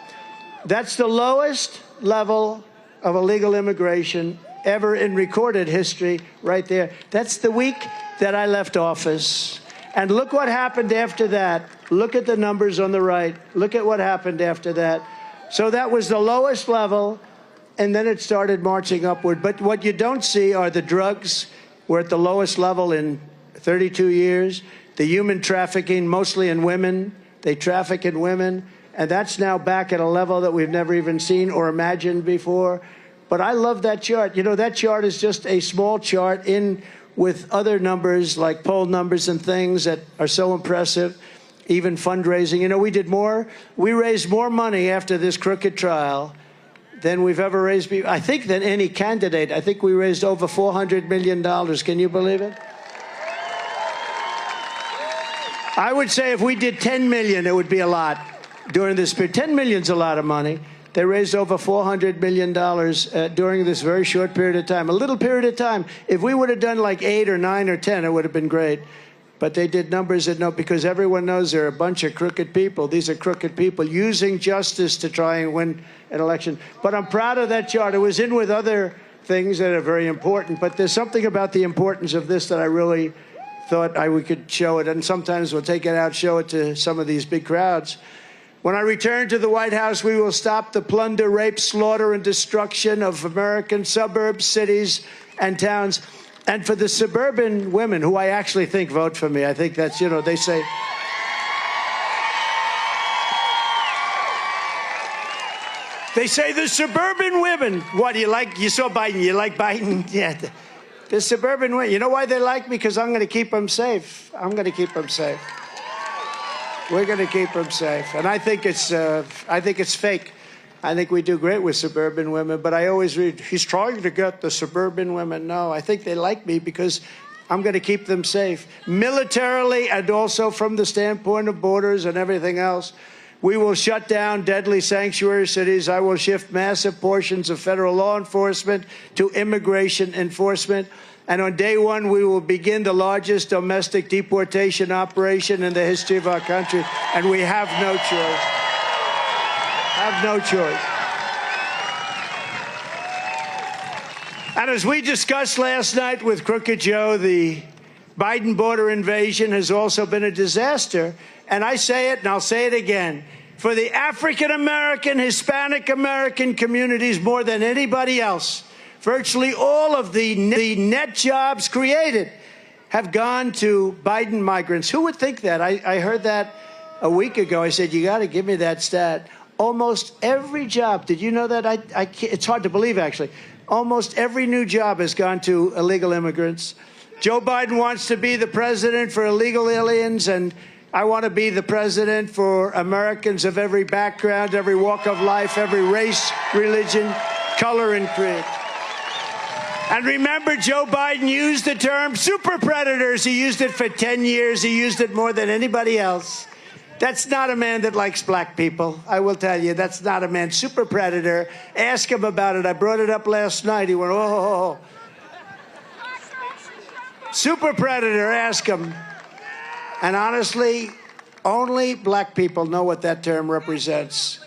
That's the lowest level of illegal immigration ever in recorded history right there. That's the week that I left office. And look what happened after that. Look at the numbers on the right. Look at what happened after that. So that was the lowest level, and then it started marching upward. But what you don't see are the drugs. We're at the lowest level in 32 years. The human trafficking, mostly in women. They traffic in women. And that's now back at a level that we've never even seen or imagined before. But I love that chart. That chart is just a small chart in with other numbers like poll numbers and things that are so impressive, even fundraising. We raised more money after this crooked trial than we've ever raised, I think, than any candidate. I think we raised over $400 million. Can you believe it? I would say if we did 10 million, it would be a lot during this period. 10 million's a lot of money. They raised over $400 million during this very short period of time, a little period of time. If we would have done like 8 or 9 or 10, it would have been great. But they did numbers that because everyone knows they're a bunch of crooked people. These are crooked people using justice to try and win an election. But I'm proud of that chart. It was in with other things that are very important. But there's something about the importance of this that I really thought we could show it. And sometimes we'll take it out, show it to some of these big crowds. When I return to the White House, we will stop the plunder, rape, slaughter, and destruction of American suburbs, cities, and towns. And for the suburban women, who I actually think vote for me, I think that's, they say... They say the suburban women, what, you saw Biden, you like Biden? Yeah, the suburban women, you know why they like me? Because I'm going to keep them safe. I'm going to keep them safe. We're going to keep them safe. And I think it's fake. I think we do great with suburban women, but I always read, he's trying to get the suburban women. No, I think they like me because I'm going to keep them safe. Militarily and also from the standpoint of borders and everything else. We will shut down deadly sanctuary cities. I will shift massive portions of federal law enforcement to immigration enforcement. And on day one, we will begin the largest domestic deportation operation in the history of our country. And we have no choice. Have no choice. And as we discussed last night with Crooked Joe, the Biden border invasion has also been a disaster. And I say it, and I'll say it again, for the African-American, Hispanic-American communities more than anybody else. Virtually all of the net jobs created have gone to Biden migrants. Who would think that? I heard that a week ago. I said, you got to give me that stat. Almost every job, did you know that? It's hard to believe, actually. Almost every new job has gone to illegal immigrants. Joe Biden wants to be the president for illegal aliens, and I want to be the president for Americans of every background, every walk of life, every race, religion, color, and creed. And remember, Joe Biden used the term super predators. He used it for 10 years. He used it more than anybody else. That's not a man that likes black people. I will tell you, that's not a man. Super predator. Ask him about it. I brought it up last night. He went, oh. Super predator, ask him. And honestly, only black people know what that term represents.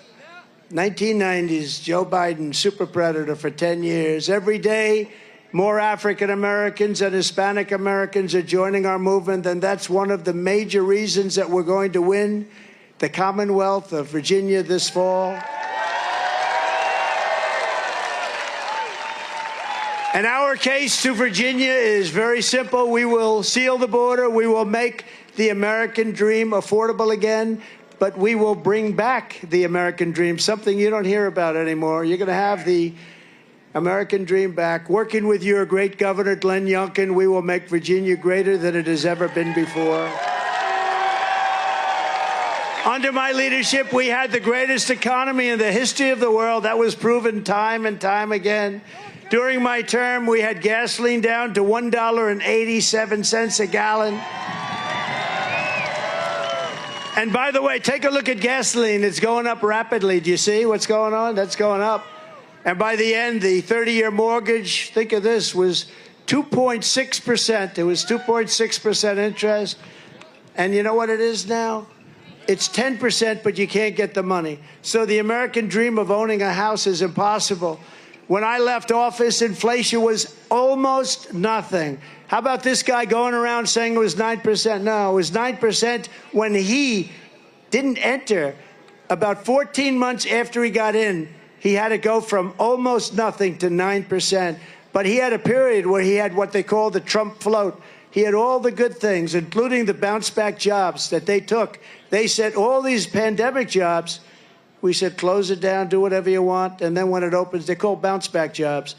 1990s, Joe Biden, super predator for 10 years. Every day, More African Americans and Hispanic Americans are joining our movement, and that's one of the major reasons that we're going to win the Commonwealth of Virginia this fall. And our case to Virginia is very simple. We will seal the border. We will make the American dream affordable again, but we will bring back the American dream, something you don't hear about anymore. You're going to have the American dream back. Working with your great governor, Glenn Youngkin, we will make Virginia greater than it has ever been before. Under my leadership, we had the greatest economy in the history of the world. That was proven time and time again. During my term, we had gasoline down to $1.87 a gallon. And by the way, take a look at gasoline. It's going up rapidly. Do you see what's going on? That's going up. And by the end, the 30-year mortgage, think of this, was 2.6%. It was 2.6% interest. And you know what it is now? It's 10%, but you can't get the money. So the American dream of owning a house is impossible. When I left office, inflation was almost nothing. How about this guy going around saying it was 9%? No, it was 9% when he didn't enter. About 14 months after he got in, he had to go from almost nothing to 9%. But he had a period where he had what they call the Trump float. He had all the good things, including the bounce-back jobs that they took. They said all these pandemic jobs, we said, close it down, do whatever you want. And then when it opens, they're called bounce-back jobs.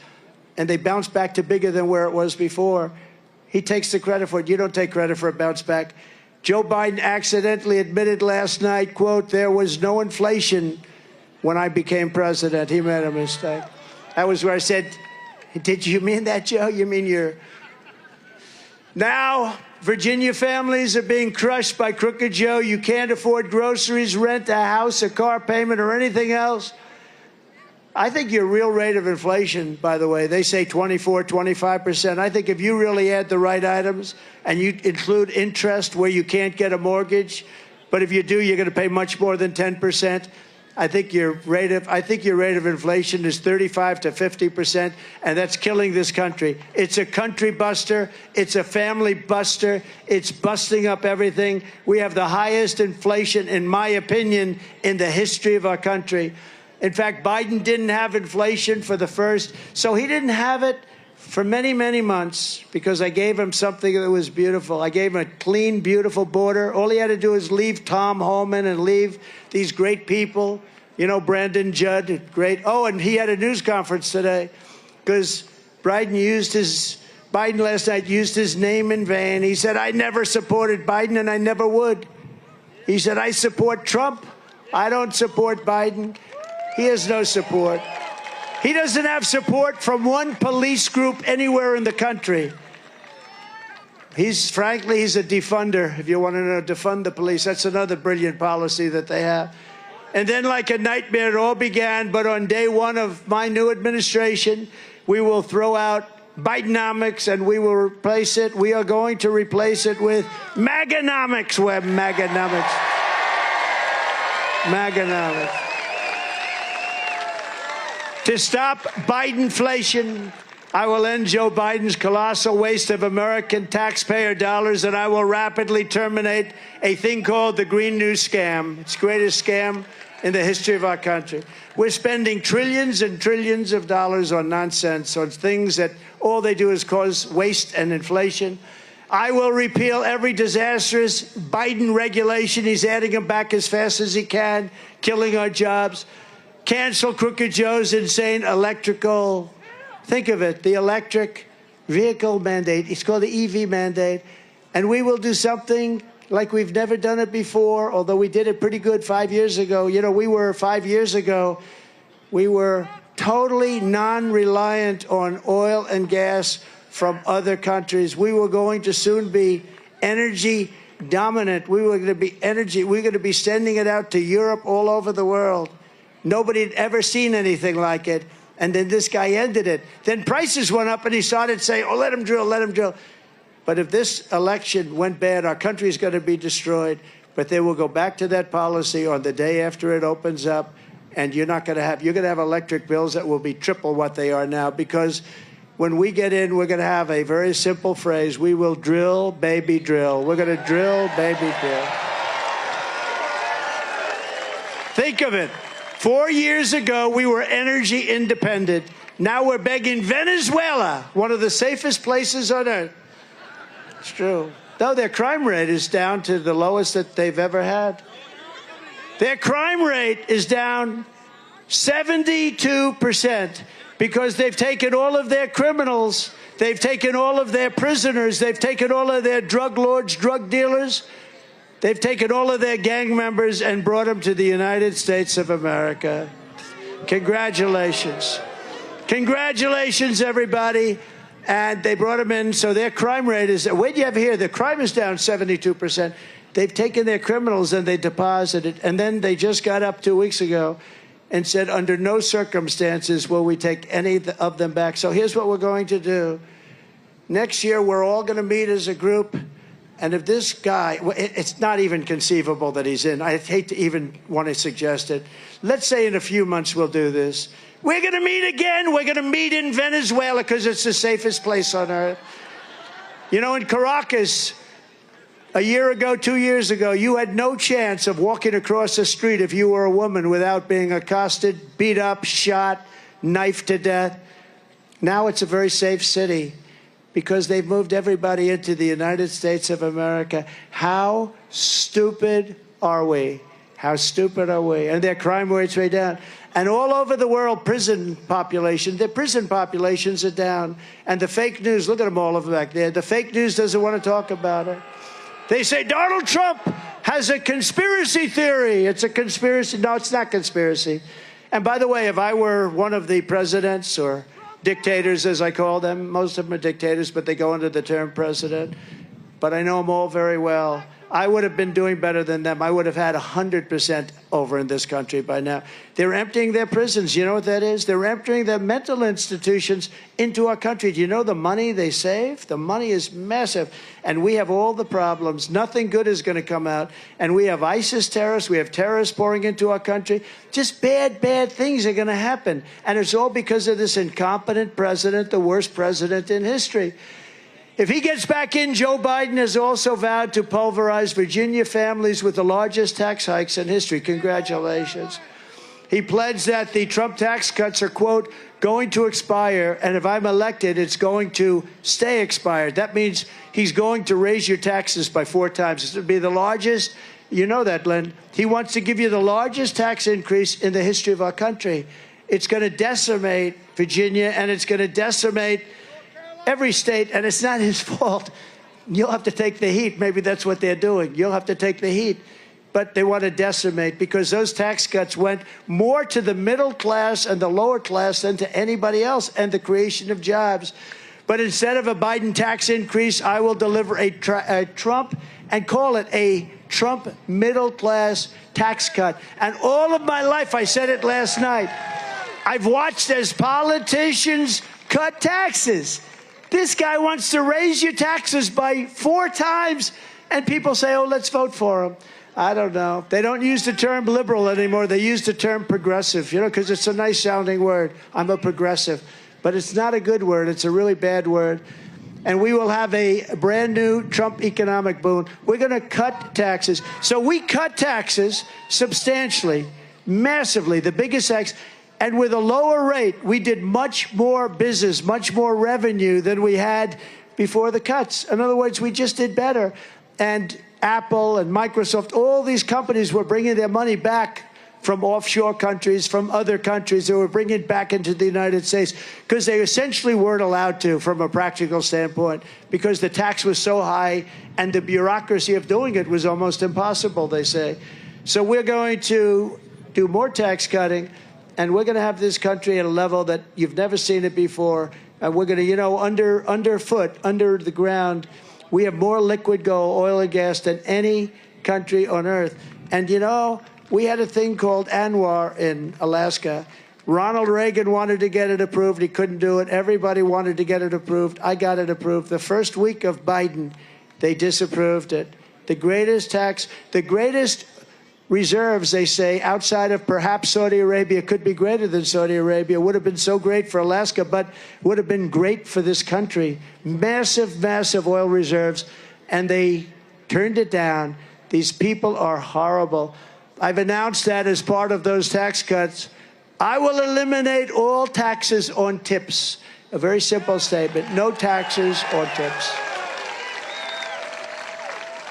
And they bounce back to bigger than where it was before. He takes the credit for it. You don't take credit for a bounce back. Joe Biden accidentally admitted last night, quote, there was no inflation when I became president. He made a mistake. That was where I said, did you mean that, Joe? You mean you're... Now, Virginia families are being crushed by Crooked Joe. You can't afford groceries, rent, a house, a car payment, or anything else. I think your real rate of inflation, by the way, they say 24, 25%. I think if you really add the right items and you include interest where you can't get a mortgage, but if you do, you're going to pay much more than 10%. I think your rate of inflation is 35 to 50%, and that's killing this country. It's a country buster. It's a family buster. It's busting up everything. We have the highest inflation, in my opinion, in the history of our country. In fact, Biden didn't have inflation for the first, so he didn't have it for many, many months because I gave him something that was beautiful. I gave him a clean, beautiful border. All he had to do is leave Tom Homan and leave these great people, you know, Brandon Judd, great. Oh, and he had a news conference today because Biden last night used his name in vain. He said, I never supported Biden and I never would. He said, I support Trump. I don't support Biden. He has no support. He doesn't have support from one police group anywhere in the country. Frankly, he's a defunder. If you want to know, defund the police. That's another brilliant policy that they have. And then like a nightmare, it all began. But on day one of my new administration, we will throw out Bidenomics and we will replace it. We are going to replace it with Maganomics. We're Maganomics. Maganomics. To stop Bidenflation, I will end Joe Biden's colossal waste of American taxpayer dollars, and I will rapidly terminate a thing called the Green New Scam. It's the greatest scam in the history of our country. We're spending trillions and trillions of dollars on nonsense, on things that all they do is cause waste and inflation. I will repeal every disastrous Biden regulation. He's adding them back as fast as he can, killing our jobs. Cancel Crooked Joe's insane electrical, think of it, the electric vehicle mandate. It's called the EV mandate. And we will do something like we've never done it before, although we did it pretty good 5 years ago. You know, 5 years ago, we were totally non-reliant on oil and gas from other countries. We were going to soon be energy dominant. We're going to be sending it out to Europe, all over the world. Nobody had ever seen anything like it. And then this guy ended it. Then prices went up and he started saying, oh, let him drill, let him drill. But if this election went bad, our country is going to be destroyed. But they will go back to that policy on the day after it opens up. And you're going to have electric bills that will be triple what they are now because when we get in, we're going to have a very simple phrase. We will drill, baby, drill. We're going to drill, baby, drill. Think of it. 4 years ago, we were energy independent. Now we're begging Venezuela, one of the safest places on earth. It's true. Though their crime rate is down to the lowest that they've ever had. Their crime rate is down 72% because they've taken all of their criminals, they've taken all of their prisoners, they've taken all of their drug lords, drug dealers, they've taken all of their gang members and brought them to the United States of America. Congratulations. Congratulations, everybody. And they brought them in, so their crime rate is, wait, you have here, the crime is down 72%. They've taken their criminals and they deposited, and then they just got up 2 weeks ago and said, under no circumstances will we take any of them back. So here's what we're going to do. Next year, we're all going to meet as a group, and if this guy, it's not even conceivable that he's in. I hate to even want to suggest it. Let's say in a few months we'll do this. We're going to meet again. We're going to meet in Venezuela because it's the safest place on earth. You know, in Caracas, a year ago, 2 years ago, you had no chance of walking across the street if you were a woman without being accosted, beat up, shot, knifed to death. Now it's a very safe city because they've moved everybody into the United States of America. How stupid are we? How stupid are we? And their crime rate's way down. And all over the world, their prison populations are down. And the fake news, look at them all over back there. The fake news doesn't want to talk about it. They say Donald Trump has a conspiracy theory. It's a conspiracy. No, it's not conspiracy. And by the way, if I were one of the presidents or dictators, as I call them, most of them are dictators, but they go under the term president. But I know them all very well. I would have been doing better than them. I would have had 100% over in this country by now. They're emptying their prisons. You know what that is? They're emptying their mental institutions into our country. Do you know the money they save? The money is massive. And we have all the problems. Nothing good is going to come out. And we have ISIS terrorists. We have terrorists pouring into our country. Just bad, bad things are going to happen. And it's all because of this incompetent president, the worst president in history. If he gets back in, Joe Biden has also vowed to pulverize Virginia families with the largest tax hikes in history. Congratulations. He pledged that the Trump tax cuts are, quote, going to expire, and if I'm elected, it's going to stay expired. That means he's going to raise your taxes by 4 times. It's going to be the largest. You know that, Len. He wants to give you the largest tax increase in the history of our country. It's going to decimate Virginia, and it's going to decimate every state, and it's not his fault. You'll have to take the heat. Maybe that's what they're doing. You'll have to take the heat. But they want to decimate because those tax cuts went more to the middle class and the lower class than to anybody else and the creation of jobs. But instead of a Biden tax increase, I will deliver a Trump and call it a Trump middle class tax cut. And all of my life, I said it last night, I've watched as politicians cut taxes. This guy wants to raise your taxes by 4 times, and people say, oh, let's vote for him. I don't know. They don't use the term liberal anymore. They use the term progressive, you know, because it's a nice-sounding word. I'm a progressive. But it's not a good word. It's a really bad word. And we will have a brand-new Trump economic boom. We're going to cut taxes. So we cut taxes substantially, massively, the biggest tax. And with a lower rate, we did much more business, much more revenue than we had before the cuts. In other words, we just did better. And Apple and Microsoft, all these companies were bringing their money back from offshore countries, from other countries. They were bringing it back into the United States because they essentially weren't allowed to from a practical standpoint because the tax was so high and the bureaucracy of doing it was almost impossible, they say. So we're going to do more tax cutting. And we're going to have this country at a level that you've never seen it before. And we're going to, you know, underfoot, under the ground, we have more liquid gold, oil and gas than any country on earth. And, you know, we had a thing called ANWR in Alaska. Ronald Reagan wanted to get it approved. He couldn't do it. Everybody wanted to get it approved. I got it approved. The first week of Biden, they disapproved it. The greatest reserves, they say, outside of perhaps Saudi Arabia, could be greater than Saudi Arabia. Would have been so great for Alaska, but would have been great for this country. Massive, massive oil reserves, and they turned it down. These people are horrible. I've announced that as part of those tax cuts, I will eliminate all taxes on tips. A very simple statement, no taxes on tips.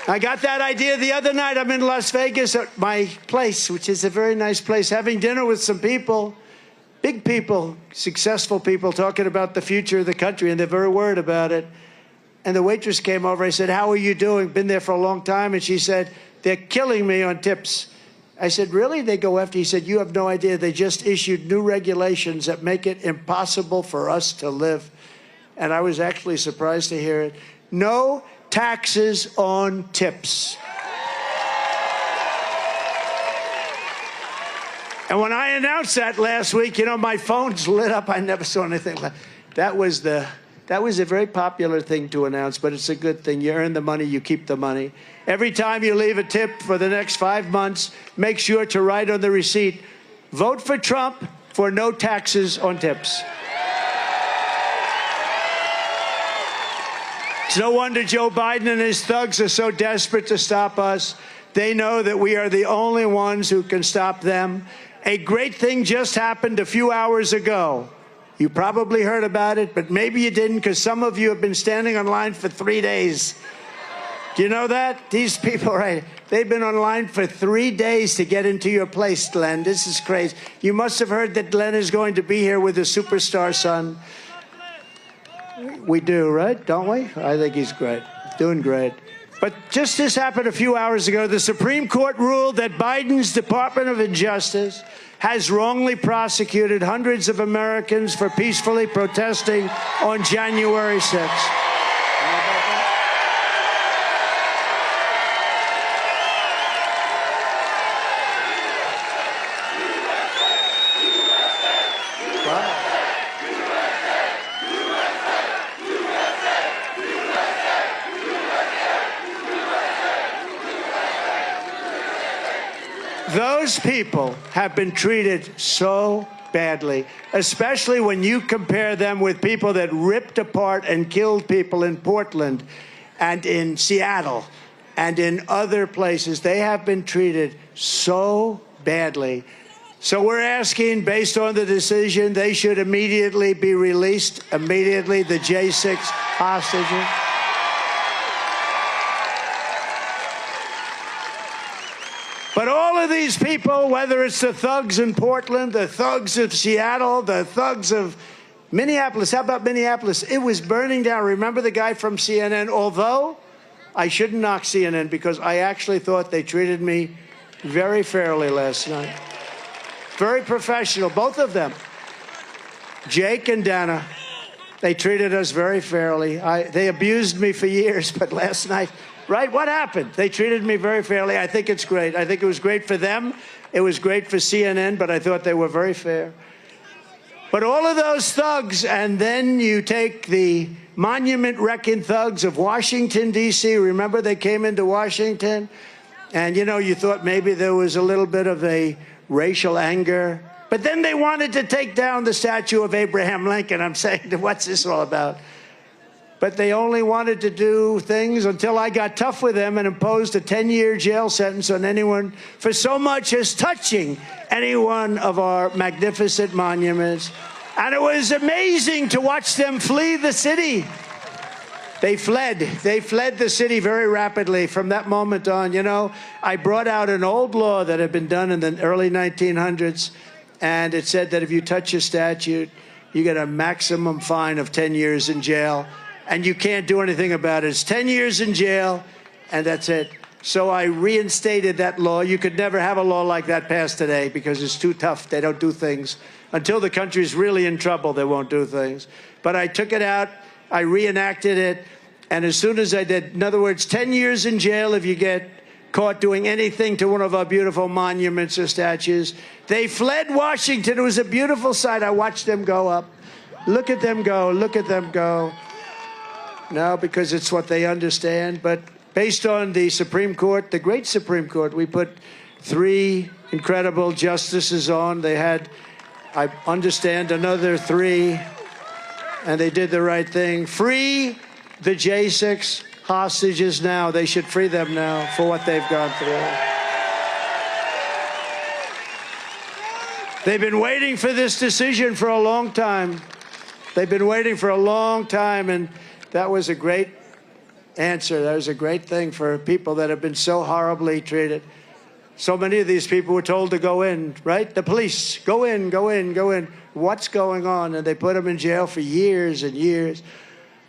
I got that idea the other night. I'm in Las Vegas at my place, which is a very nice place, having dinner with some people, big people, successful people, talking about the future of the country, and they're very worried about it. And the waitress came over. I said, how are you doing? Been there for a long time. And she said, they're killing me on tips. I said, really? They go after? He said, you have no idea. They just issued new regulations that make it impossible for us to live. And I was actually surprised to hear it. No taxes on tips. And when I announced that last week, you know, my phone's lit up. I never saw anything like that. That was a very popular thing to announce, but it's a good thing. You earn the money, you keep the money. Every time you leave a tip for the next 5 months, make sure to write on the receipt, vote for Trump for no taxes on tips. It's no wonder Joe Biden and his thugs are so desperate to stop us. They know that we are the only ones who can stop them. A great thing just happened a few hours ago. You probably heard about it, but maybe you didn't, because some of you have been standing in line for 3 days. Do you know that? These people, right, they've been online for 3 days to get into your place, Glenn. This is crazy. You must have heard that Glenn is going to be here with his superstar son. We do, right? Don't we? I think he's great. Doing great. But just this happened a few hours ago. The Supreme Court ruled that Biden's Department of Justice has wrongly prosecuted hundreds of Americans for peacefully protesting on January 6th. Those people have been treated so badly, especially when you compare them with people that ripped apart and killed people in Portland and in Seattle and in other places. They have been treated so badly. So we're asking, based on the decision, they should immediately be released, immediately, the J6 hostages. But all of these people, whether it's the thugs in Portland, the thugs of Seattle, the thugs of Minneapolis. How about Minneapolis? It was burning down. Remember the guy from CNN? Although I shouldn't knock CNN, because I actually thought they treated me very fairly last night. Very professional, both of them. Jake and Dana, they treated us very fairly. They abused me for years, but last night, right? What happened? They treated me very fairly. I think it's great. I think it was great for them. It was great for CNN, but I thought they were very fair. But all of those thugs, and then you take the monument-wrecking thugs of Washington, D.C. Remember, they came into Washington, and, you know, you thought maybe there was a little bit of a racial anger. But then they wanted to take down the statue of Abraham Lincoln. I'm saying, what's this all about? But they only wanted to do things until I got tough with them and imposed a 10-year jail sentence on anyone for so much as touching any one of our magnificent monuments. And it was amazing to watch them flee the city. They fled. They fled the city very rapidly from that moment on. You know, I brought out an old law that had been done in the early 1900s, and it said that if you touch a statue, you get a maximum fine of 10 years in jail. And you can't do anything about it. It's 10 years in jail, and that's it. So I reinstated that law. You could never have a law like that passed today because it's too tough. They don't do things. Until the country's really in trouble, they won't do things. But I took it out. I reenacted it. And as soon as I did, in other words, 10 years in jail if you get caught doing anything to one of our beautiful monuments or statues. They fled Washington. It was a beautiful sight. I watched them go up. Look at them go. Look at them go. No, because it's what they understand. But based on the Supreme Court, the great Supreme Court, we put 3 incredible justices on. They had, I understand, another 3, and they did the right thing. Free the J6 hostages now. They should free them now for what they've gone through. They've been waiting for this decision for a long time. They've been waiting for a long time, and that was a great answer. That was a great thing for people that have been so horribly treated. So many of these people were told to go in, right? The police, go in, go in, go in. What's going on? And they put them in jail for years and years.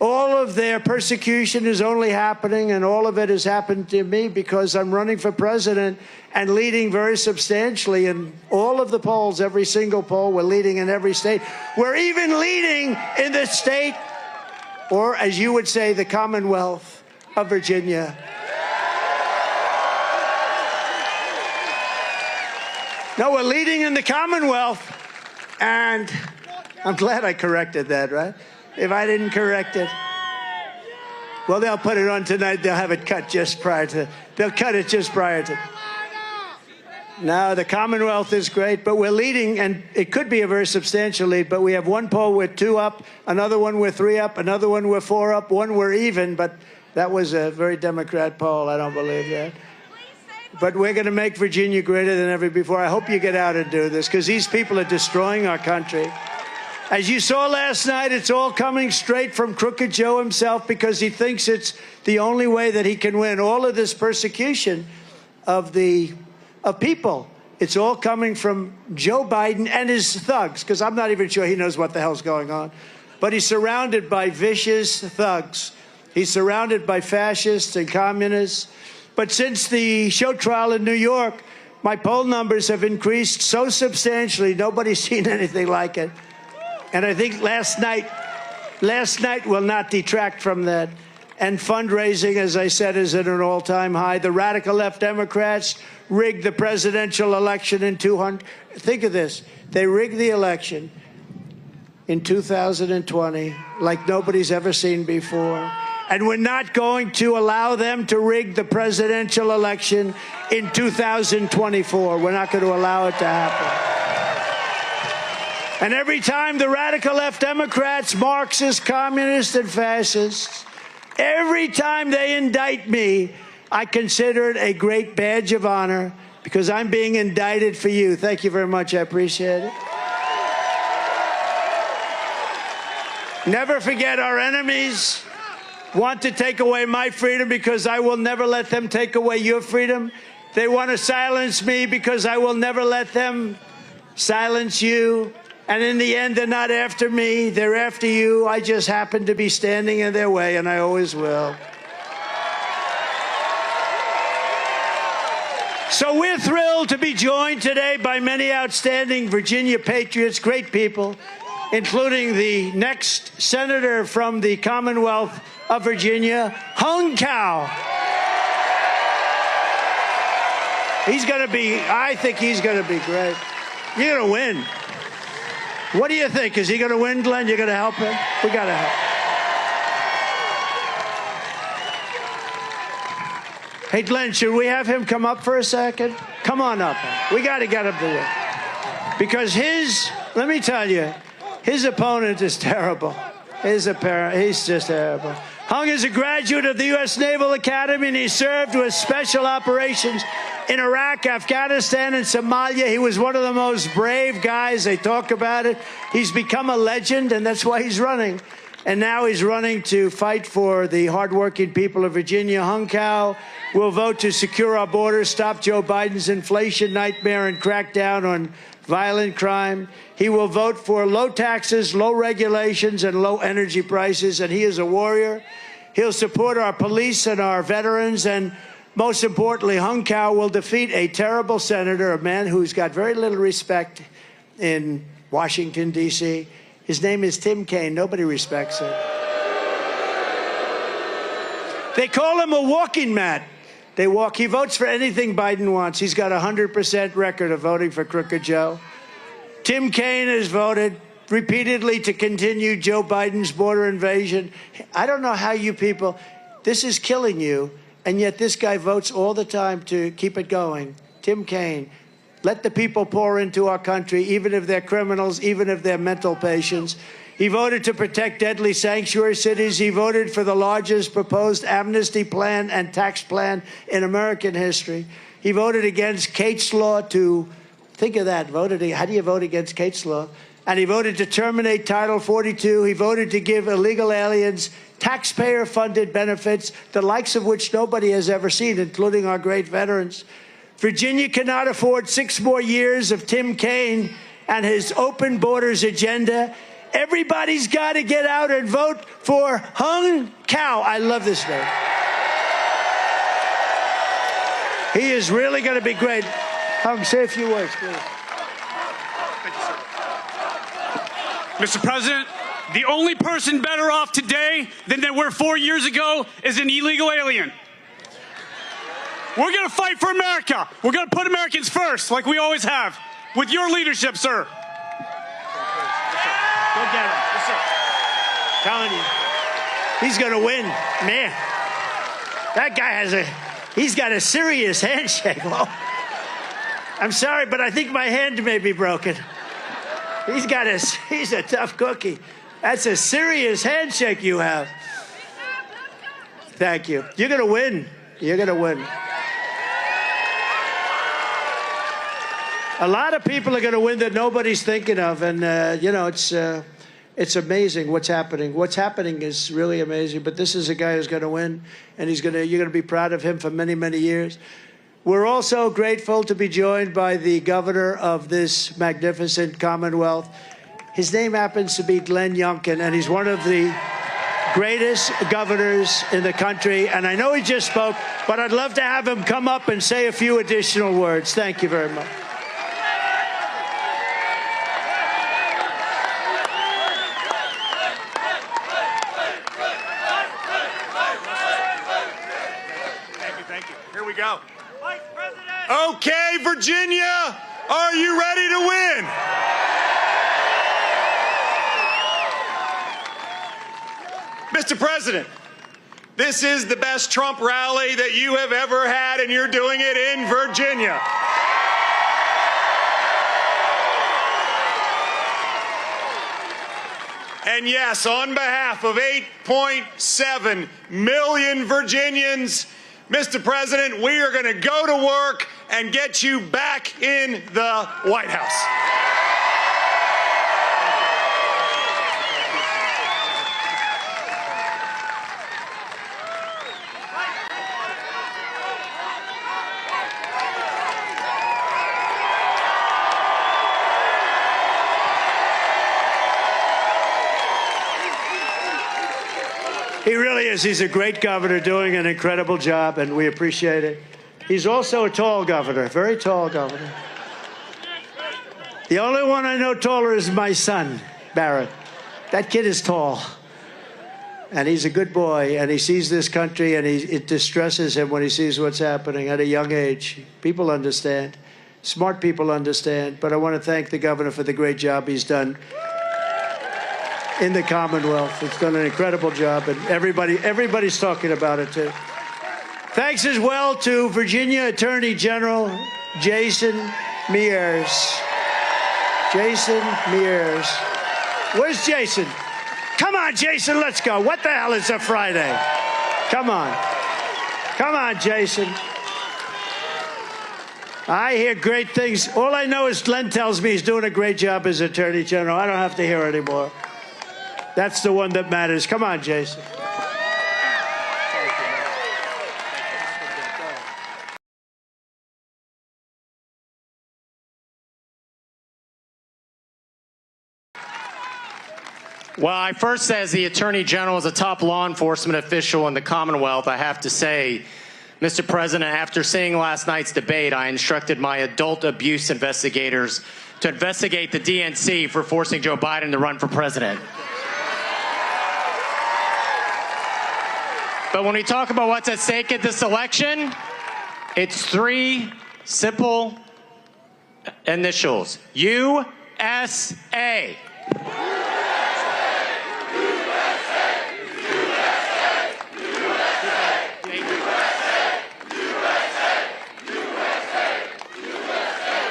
All of their persecution is only happening, and all of it has happened to me because I'm running for president and leading very substantially in all of the polls, every single poll. We're leading in every state. We're even leading in the state, or as you would say, the Commonwealth of Virginia. No, we're leading in the Commonwealth, and I'm glad I corrected that, right? If I didn't correct it, well, they'll put it on tonight. They'll have it cut just prior to, they'll cut it just prior to. No, the Commonwealth is great, but we're leading, and it could be a very substantial lead, but we have one poll with 2 up, another one with 3 up, another one with 4 up, one we're even, but that was a very Democrat poll. I don't believe that. But we're going to make Virginia greater than ever before. I hope you get out and do this, because these people are destroying our country. As you saw last night, it's all coming straight from Crooked Joe himself, because he thinks it's the only way that he can win. All of this persecution of people, it's all coming from Joe Biden and his thugs, because I'm not even sure he knows what the hell's going on. But he's surrounded by vicious thugs. He's surrounded by fascists and communists. But since the show trial in New York, my poll numbers have increased so substantially, nobody's seen anything like it. And I think last night will not detract from that. And fundraising, as I said, is at an all-time high. The radical left Democrats rigged the presidential election in 200. Think of this. They rigged the election in 2020 like nobody's ever seen before. And we're not going to allow them to rig the presidential election in 2024. We're not going to allow it to happen. And every time the radical left Democrats, Marxists, communists, and fascists, every time they indict me, I consider it a great badge of honor, because I'm being indicted for you. Thank you very much. I appreciate it. Never forget, our enemies want to take away my freedom, because I will never let them take away your freedom. They want to silence me, because I will never let them silence you. And in the end, they're not after me. They're after you. I just happen to be standing in their way, and I always will. So we're thrilled to be joined today by many outstanding Virginia patriots, great people, including the next senator from the Commonwealth of Virginia, Hung Cao. He's going to be, I think he's going to be great. You're going to win. What do you think? Is he going to win, Glenn? You're going to help him? We got to help. Hey, Glenn, should we have him come up for a second? Come on up. We got to get him to win. Because let me tell you, his opponent is terrible. He's just terrible. Hung is a graduate of the U.S. Naval Academy, and he served with special operations in Iraq, Afghanistan, and Somalia. He was one of the most brave guys. They talk about it. He's become a legend, and that's why he's running. And now he's running to fight for the hardworking people of Virginia. Hung Cao will vote to secure our borders, stop Joe Biden's inflation nightmare, and crack down on violent crime. He will vote for low taxes, low regulations, and low energy prices. And he is a warrior. He'll support our police and our veterans. And most importantly, Hung Cao will defeat a terrible senator, a man who's got very little respect in Washington, D.C. His name is Tim Kaine. Nobody respects him. They call him a walking mat. He votes for anything Biden wants. He's got a 100% record of voting for Crooked Joe. Tim Kaine has voted repeatedly to continue Joe Biden's border invasion. I don't know how you people, this is killing you, and yet this guy votes all the time to keep it going. Tim Kaine. Let the people pour into our country, even if they're criminals, even if they're mental patients. He voted to protect deadly sanctuary cities. He voted for the largest proposed amnesty plan and tax plan in American history. He voted against Kate's Law to, think of that, how do you vote against Kate's Law? And he voted to terminate Title 42. He voted to give illegal aliens taxpayer-funded benefits, the likes of which nobody has ever seen, including our great veterans. Virginia cannot afford 6 more years of Tim Kaine and his open borders agenda. Everybody's got to get out and vote for Hung Cao. I love this name. He is really going to be great. Hung, say a few words, please. Mr. President, the only person better off today than they were 4 years ago is an illegal alien. We're going to fight for America. We're going to put Americans first, like we always have, with your leadership, sir. Go get him. Listen. Telling you. He's going to win. Man. That guy he's got a serious handshake. Whoa. I'm sorry, but I think my hand may be broken. He's a tough cookie. That's a serious handshake you have. Thank you. You're going to win. You're going to win. A lot of people are going to win that nobody's thinking of, and you know, it's amazing what's happening. What's happening is really amazing. But this is a guy who's going to win, and you're going to be proud of him for many, many years. We're also grateful to be joined by the governor of this magnificent Commonwealth. His name happens to be Glenn Youngkin, and he's one of the greatest governors in the country. And I know he just spoke, but I'd love to have him come up and say a few additional words. Thank you very much. Here we go. Okay, Virginia, are you ready to win? Mr. President, this is the best Trump rally that you have ever had, and you're doing it in Virginia. And yes, on behalf of 8.7 million Virginians, Mr. President, we are going to go to work and get you back in the White House. He really is. He's a great governor doing an incredible job, and we appreciate it. He's also a tall governor, very tall governor. The only one I know taller is my son, Barrett. That kid is tall. And he's a good boy, and he sees this country, and it distresses him when he sees what's happening at a young age. People understand. Smart people understand. But I want to thank the governor for the great job he's done in the Commonwealth. It's done an incredible job, and everybody's talking about it, too. Thanks as well to Virginia Attorney General Jason Mears. Jason Mears. Where's Jason? Come on, Jason, let's go. What the hell is a Friday? Come on. Come on, Jason. I hear great things. All I know is Glenn tells me he's doing a great job as Attorney General. I don't have to hear anymore. That's the one that matters. Come on, Jason. Well, I first, as the Attorney General, as a top law enforcement official in the Commonwealth, I have to say, Mr. President, after seeing last night's debate, I instructed my adult abuse investigators to investigate the DNC for forcing Joe Biden to run for president. But when we talk about what's at stake at this election, it's 3 simple initials. USA.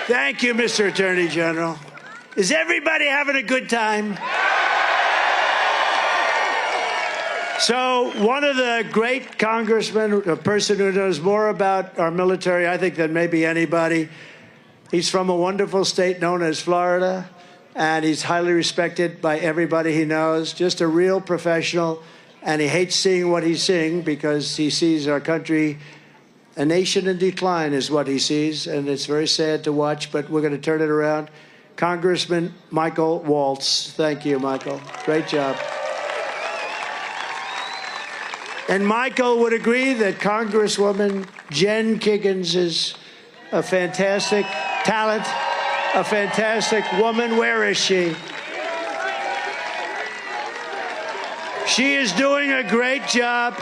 Thank you, Mr. Attorney General. Is everybody having a good time? So one of the great congressmen, a person who knows more about our military, I think, than maybe anybody, he's from a wonderful state known as Florida, and he's highly respected by everybody he knows, just a real professional, and he hates seeing what he's seeing because he sees our country, a nation in decline is what he sees, and it's very sad to watch, but we're going to turn it around. Congressman Michael Waltz. Thank you, Michael. Great job. And Michael would agree that Congresswoman Jen Kiggins is a fantastic talent, a fantastic woman. Where is she? She is doing a great job.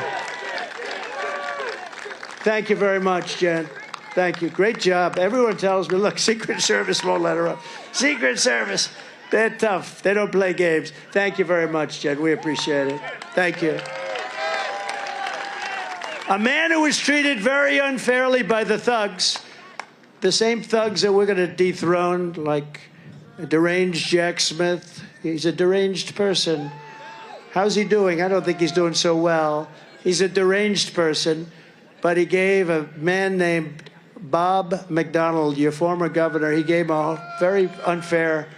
Thank you very much, Jen. Thank you. Great job. Everyone tells me, look, Secret Service won't let her up. Secret Service, they're tough. They don't play games. Thank you very much, Jen. We appreciate it. Thank you. A man who was treated very unfairly by the thugs, the same thugs that we're going to dethrone, like a deranged Jack Smith. He's a deranged person. How's he doing? I don't think he's doing so well. He's a deranged person, but he gave a man named Bob McDonnell, your former governor, he gave him a very unfair,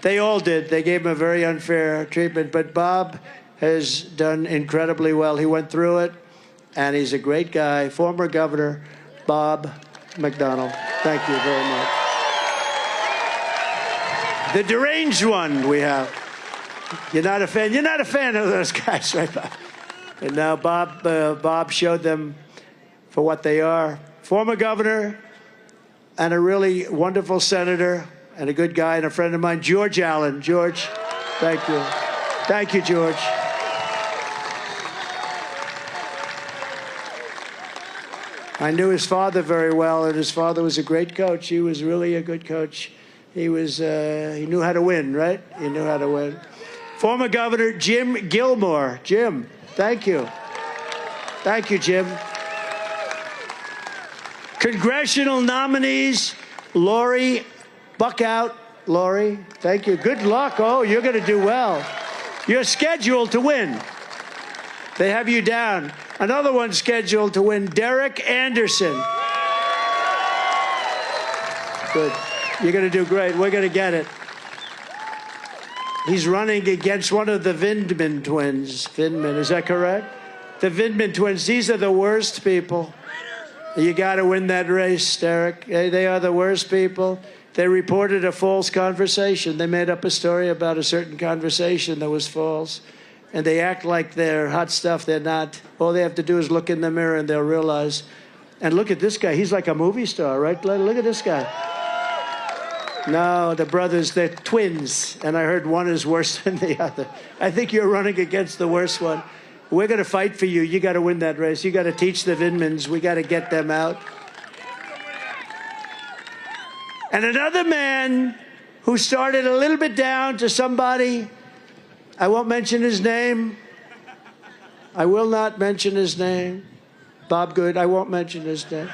they all did, they gave him a very unfair treatment, but Bob has done incredibly well. He went through it, and he's a great guy. Former Governor Bob McDonnell. Thank you very much. The deranged one we have. You're not a fan? You're not a fan of those guys, right, Bob? And now Bob showed them for what they are. Former governor and a really wonderful senator and a good guy and a friend of mine, George Allen. George, thank you. Thank you, George. I knew his father very well, and his father was a great coach. He was really a good coach. He knew how to win, right? He knew how to win. Former Governor Jim Gilmore. Jim, thank you. Thank you, Jim. Congressional nominees, Lori Buckout. Lori, thank you. Good luck. Oh, you're going to do well. You're scheduled to win. They have you down. Another one scheduled to win, Derek Anderson. Good. You're going to do great. We're going to get it. He's running against one of the Vindman twins. Vindman, is that correct? The Vindman twins, these are the worst people. You got to win that race, Derek. They are the worst people. They reported a false conversation. They made up a story about a certain conversation that was false. And they act like they're hot stuff. They're not. All they have to do is look in the mirror and they'll realize. And look at this guy. He's like a movie star, right? Look at this guy. No, the brothers, they're twins. And I heard one is worse than the other. I think you're running against the worst one. We're going to fight for you. You got to win that race. You got to teach the Vindmans. We got to get them out. And another man who started a little bit down to somebody, I won't mention his name. I will not mention his name. Bob Good, I won't mention his name.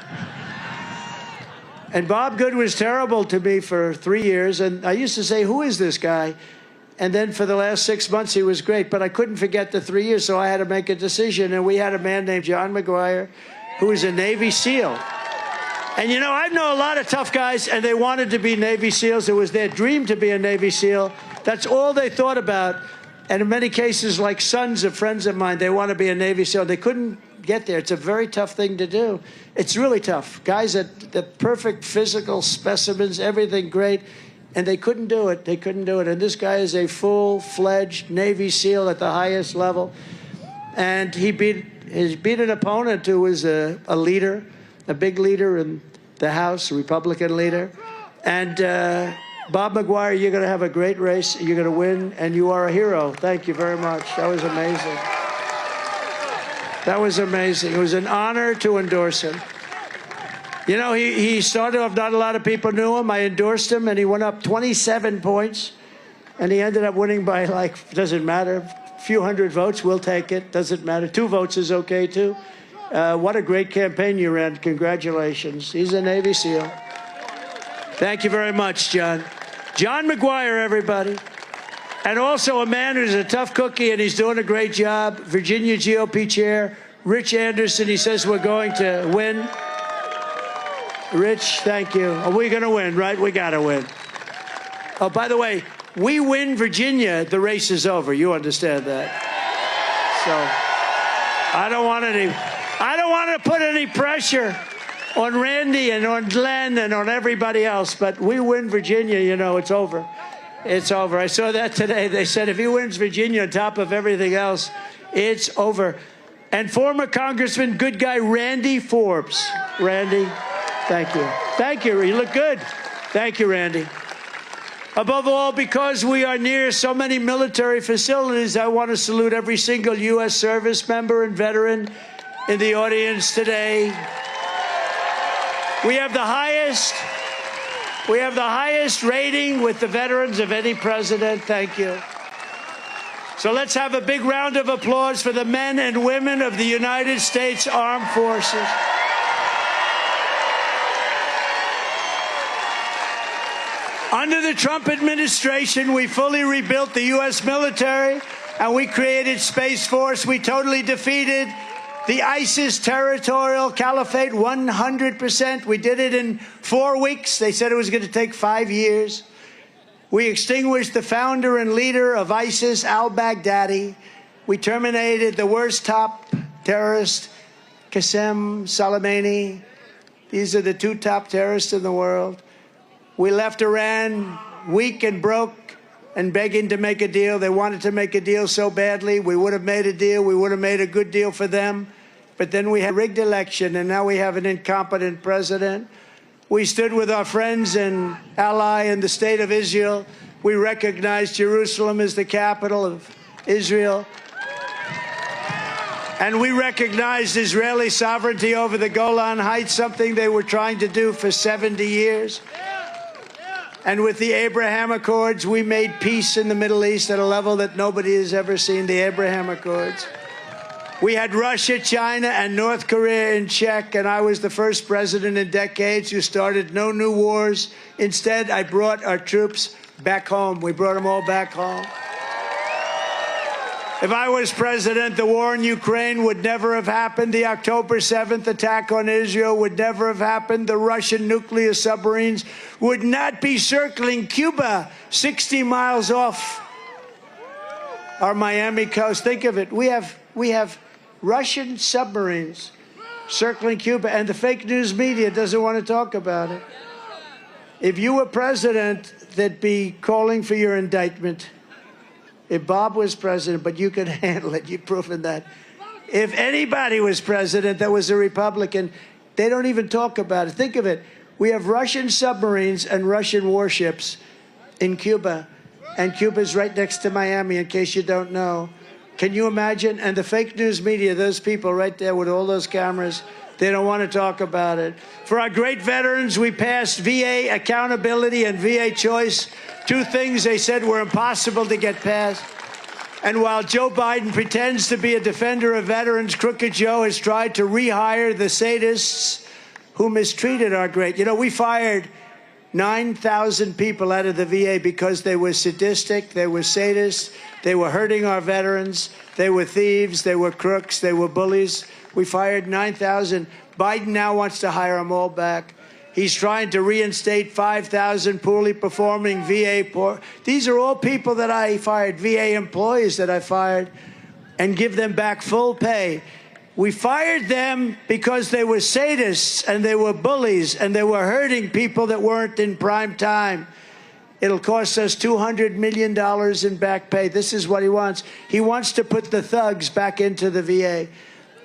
And Bob Good was terrible to me for 3 years. And I used to say, who is this guy? And then for the last 6 months, he was great. But I couldn't forget the 3 years, so I had to make a decision. And we had a man named John McGuire, who was a Navy SEAL. And, you know, I know a lot of tough guys, and they wanted to be Navy SEALs. It was their dream to be a Navy SEAL. That's all they thought about. And in many cases, like sons of friends of mine, they want to be a Navy SEAL. They couldn't get there. It's a very tough thing to do. It's really tough. Guys at the perfect physical specimens, everything great, and they couldn't do it. They couldn't do it. And this guy is a full-fledged Navy SEAL at the highest level. And he beat an opponent who was a leader, a big leader in the House, a Republican leader. And Bob McGuire, you're going to have a great race. You're going to win, and you are a hero. Thank you very much. That was amazing. That was amazing. It was an honor to endorse him. You know, he started off, not a lot of people knew him. I endorsed him, and he went up 27 points. And he ended up winning by, like, doesn't matter, a few hundred votes. We'll take it. Doesn't matter. 2 votes is okay, too. What a great campaign you ran. Congratulations. He's a Navy SEAL. Thank you very much, John. John McGuire, everybody. And also a man who's a tough cookie, and he's doing a great job. Virginia GOP Chair, Rich Anderson. He says we're going to win. Rich, thank you. Are we going to win, right? We got to win. Oh, by the way, we win Virginia, the race is over. You understand that? So I don't want to put any pressure on Randy and on Glenn and on everybody else, but we win Virginia, you know, it's over. It's over. I saw that today. They said if he wins Virginia on top of everything else, it's over. And former Congressman, good guy, Randy Forbes. Randy, thank you. Thank you. You look good. Thank you, Randy. Above all, because we are near so many military facilities, I want to salute every single U.S. service member and veteran in the audience today. We have the highest rating with the veterans of any president. Thank you. So let's have a big round of applause for the men and women of the United States Armed Forces. Under the Trump administration, we fully rebuilt the U.S. military, and we created Space Force. We totally defeated the ISIS territorial caliphate 100%. We did it in 4 weeks. They said it was going to take 5 years. We extinguished the founder and leader of ISIS, al-Baghdadi. We terminated the worst top terrorist, Qasem Soleimani. These are the 2 top terrorists in the world. We left Iran weak and broke and begging to make a deal. They wanted to make a deal so badly. We would have made a deal. We would have made a good deal for them. But then we had a rigged election, and now we have an incompetent president. We stood with our friends and ally in the state of Israel. We recognized Jerusalem as the capital of Israel. And we recognized Israeli sovereignty over the Golan Heights, something they were trying to do for 70 years. And with the Abraham Accords, we made peace in the Middle East at a level that nobody has ever seen, the Abraham Accords. We had Russia, China, and North Korea in check, and I was the first president in decades who started no new wars. Instead, I brought our troops back home. We brought them all back home. If I was president, the war in Ukraine would never have happened. The October 7th attack on Israel would never have happened. The Russian nuclear submarines would not be circling Cuba 60 miles off our Miami coast. Think of it. We have Russian submarines circling Cuba, and the fake news media doesn't want to talk about it. If you were president, they'd be calling for your indictment. If Bob was president, but you could handle it, you've proven that. If anybody was president that was a Republican, they don't even talk about it. Think of it. We have Russian submarines and Russian warships in Cuba, and Cuba's right next to Miami, in case you don't know. Can you imagine? And the fake news media, those people right there with all those cameras, they don't want to talk about it. For our great veterans, we passed VA accountability and VA choice, 2 things they said were impossible to get passed. And while Joe Biden pretends to be a defender of veterans, Crooked Joe has tried to rehire the sadists who mistreated our great. You know, we fired 9,000 people out of the VA because they were sadistic, they were sadists, they were hurting our veterans, they were thieves, they were crooks, they were bullies. We fired 9,000. Biden now wants to hire them all back. He's trying to reinstate 5,000 poorly performing VA. These are all people that I fired, VA employees that I fired, and give them back full pay. We fired them because they were sadists and they were bullies and they were hurting people that weren't in prime time. It'll cost us $200 million in back pay. This is what he wants. He wants to put the thugs back into the VA.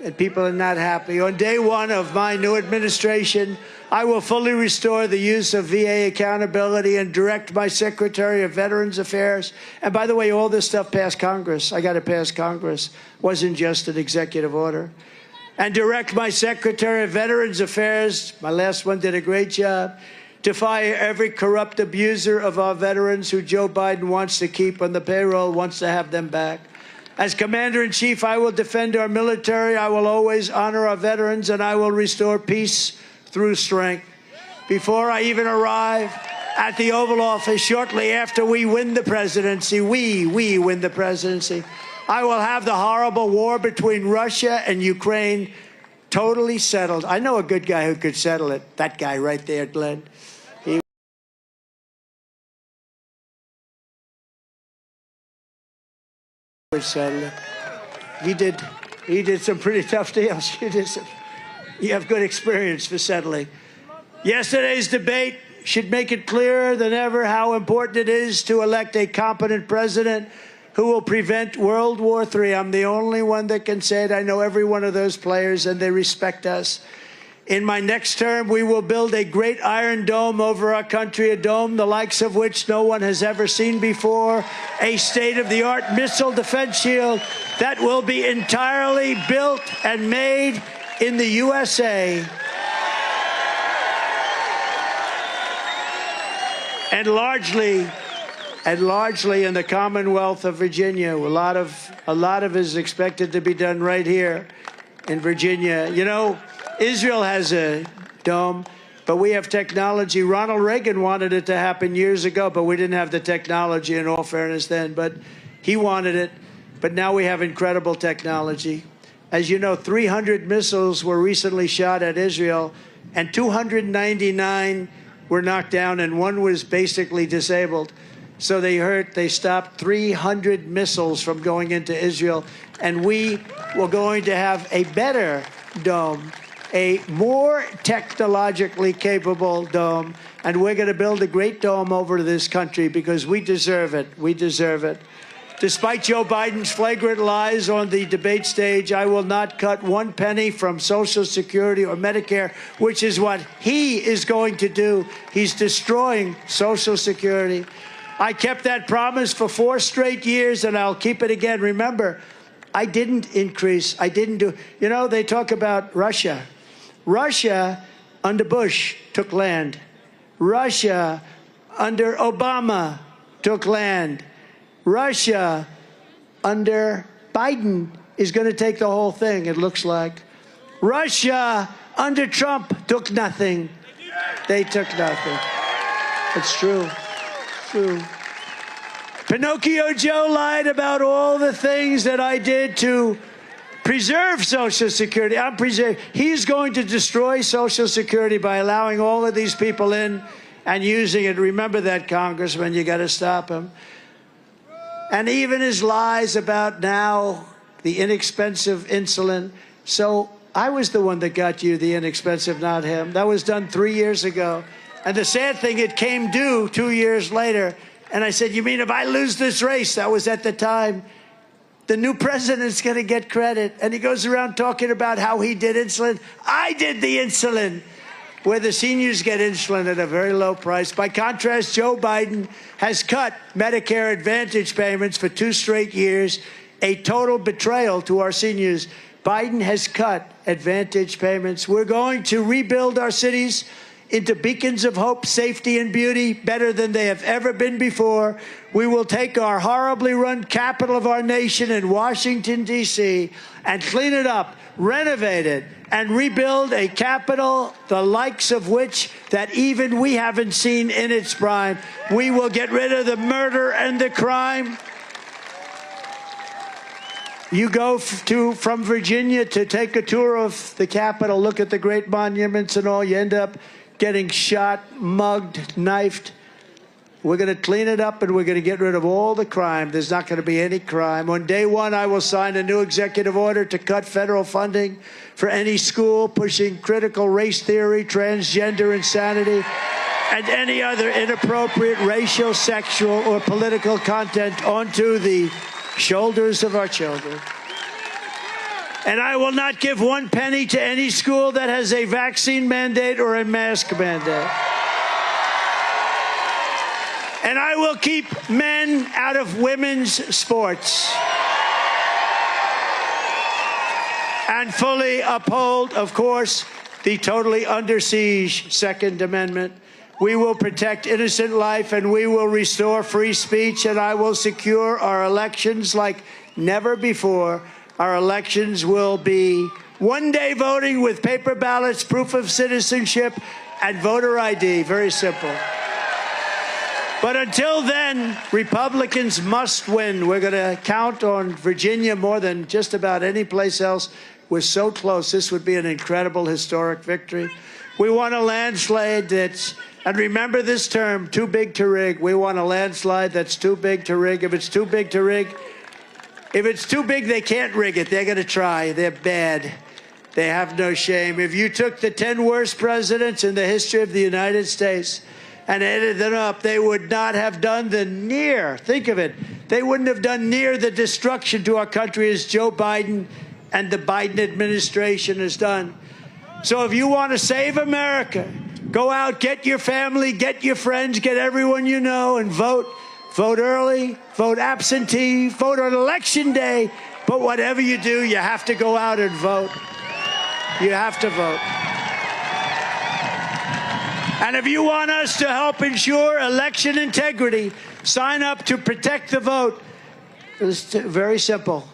And people are not happy. On day 1 of my new administration, I will fully restore the use of VA accountability and direct my Secretary of Veterans Affairs. And by the way, all this stuff passed Congress. I got to pass Congress. Wasn't just an executive order. And direct my Secretary of Veterans Affairs, my last one did a great job, to fire every corrupt abuser of our veterans who Joe Biden wants to keep on the payroll, wants to have them back. As Commander-in-Chief, I will defend our military, I will always honor our veterans, and I will restore peace through strength. before I even arrive at the Oval Office shortly after we win the presidency, we win the presidency, I will have the horrible war between Russia and Ukraine totally settled. I know a good guy who could settle it. That guy right there, Glenn. He would settle it. He did some pretty tough deals. You have good experience for settling. Yesterday's debate should make it clearer than ever how important it is to elect a competent president who will prevent World War III. I'm the only one that can say it. I know every one of those players, and they respect us. In my next term, we will build a great iron dome over our country, a dome the likes of which no one has ever seen before, a state-of-the-art missile defense shield that will be entirely built and made in the USA. And largely in the Commonwealth of Virginia. A lot of it is expected to be done right here in Virginia. You know, Israel has a dome, but we have technology. Ronald Reagan wanted it to happen years ago, but we didn't have the technology, in all fairness, then. But he wanted it. But now we have incredible technology. As you know, 300 missiles were recently shot at Israel, and 299 were knocked down, and one was basically disabled. So they stopped 300 missiles from going into Israel. And we were going to have a better dome, a more technologically capable dome. And we're going to build a great dome over this country because we deserve it. We deserve it. Despite Joe Biden's flagrant lies on the debate stage, I will not cut one penny from Social Security or Medicare, which is what he is going to do. He's destroying Social Security. I kept that promise for 4 straight years, and I'll keep it again. Remember, I didn't increase. I didn't do. You know, they talk about Russia. Russia, under Bush, took land. Russia, under Obama, took land. Russia, under Biden, is going to take the whole thing, it looks like. Russia, under Trump, took nothing. They took nothing. It's true. True. Pinocchio Joe lied about all the things that I did to preserve Social Security. He's going to destroy Social Security by allowing all of these people in and using it. Remember that, Congressman. You got to stop him. And even his lies about now the inexpensive insulin. So I was the one that got you the inexpensive, not him. That was done 3 years ago. And the sad thing, it came due 2 years later. And I said, you mean if I lose this race? That was at the time. The new president's going to get credit. And he goes around talking about how he did insulin. I did the insulin, where the seniors get insulin at a very low price. By contrast, Joe Biden has cut Medicare Advantage payments for 2 straight years, a total betrayal to our seniors. Biden has cut Advantage payments. We're going to rebuild our cities into beacons of hope, safety, and beauty, better than they have ever been before. We will take our horribly run capital of our nation in Washington, D.C., and clean it up, renovate it, and rebuild a capital the likes of which that even we haven't seen in its prime. We will get rid of the murder and the crime. You go from Virginia to take a tour of the Capitol, look at the great monuments and all, you end up getting shot, mugged, knifed. We're going to clean it up, and we're going to get rid of all the crime. There's not going to be any crime. On day one, I will sign a new executive order to cut federal funding for any school pushing critical race theory, transgender insanity, and any other inappropriate racial, sexual, or political content onto the shoulders of our children. And I will not give 1 penny to any school that has a vaccine mandate or a mask mandate. And I will keep men out of women's sports. And fully uphold, of course, the totally under siege Second Amendment. We will protect innocent life, and we will restore free speech, and I will secure our elections like never before. Our elections will be one-day voting with paper ballots, proof of citizenship, and voter ID. Very simple. But until then, Republicans must win. We're going to count on Virginia more than just about any place else. We're so close. This would be an incredible historic victory. We want a landslide that's, and remember this term, too big to rig. We want a landslide that's too big to rig. If it's too big to rig, if it's too big, they can't rig it. They're going to try. They're bad. They have no shame. If you took the 10 worst presidents in the history of the United States and added them up, they would not have done the near, think of it, they wouldn't have done near the destruction to our country as Joe Biden and the Biden administration has done. So if you want to save America, go out, get your family, get your friends, get everyone you know, and vote. Vote early, vote absentee, vote on election day. But whatever you do, you have to go out and vote. You have to vote. And if you want us to help ensure election integrity, sign up to Protect the Vote. It's very simple.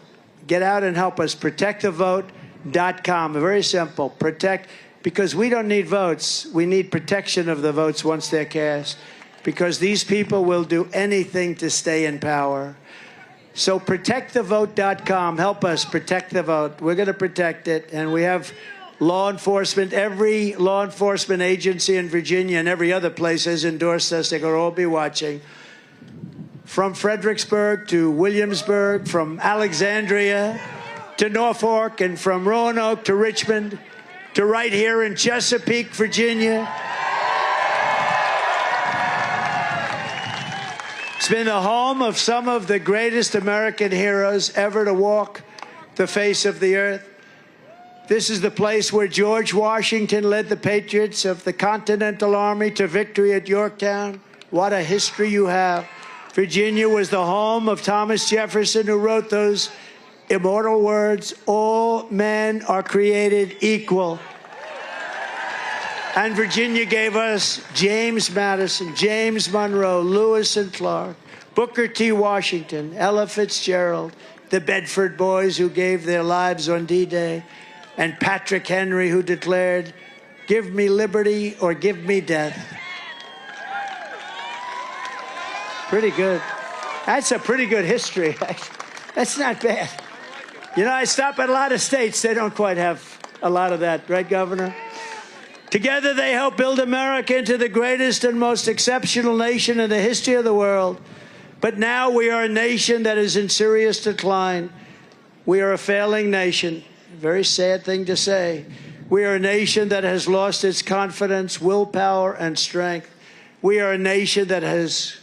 Get out and help us. ProtectTheVote.com. Very simple. Protect, because we don't need votes. We need protection of the votes once they're cast, because these people will do anything to stay in power. So ProtectTheVote.com. Help us protect the vote. We're going to protect it. And we have law enforcement. Every law enforcement agency in Virginia and every other place has endorsed us. They're going to all be watching. From Fredericksburg to Williamsburg, from Alexandria to Norfolk, and from Roanoke to Richmond, to right here in Chesapeake, Virginia. It's been the home of some of the greatest American heroes ever to walk the face of the earth. This is the place where George Washington led the patriots of the Continental Army to victory at Yorktown. What a history you have. Virginia was the home of Thomas Jefferson, who wrote those immortal words, "All men are created equal." And Virginia gave us James Madison, James Monroe, Lewis and Clark, Booker T. Washington, Ella Fitzgerald, the Bedford Boys who gave their lives on D-Day, and Patrick Henry, who declared, "Give me liberty or give me death." Pretty good. That's a pretty good history. That's not bad. You know, I stop at a lot of states. They don't quite have a lot of that, right, Governor? Together, they helped build America into the greatest and most exceptional nation in the history of the world. But now we are a nation that is in serious decline. We are a failing nation. Very sad thing to say. We are a nation that has lost its confidence, willpower, and strength. We are a nation that has,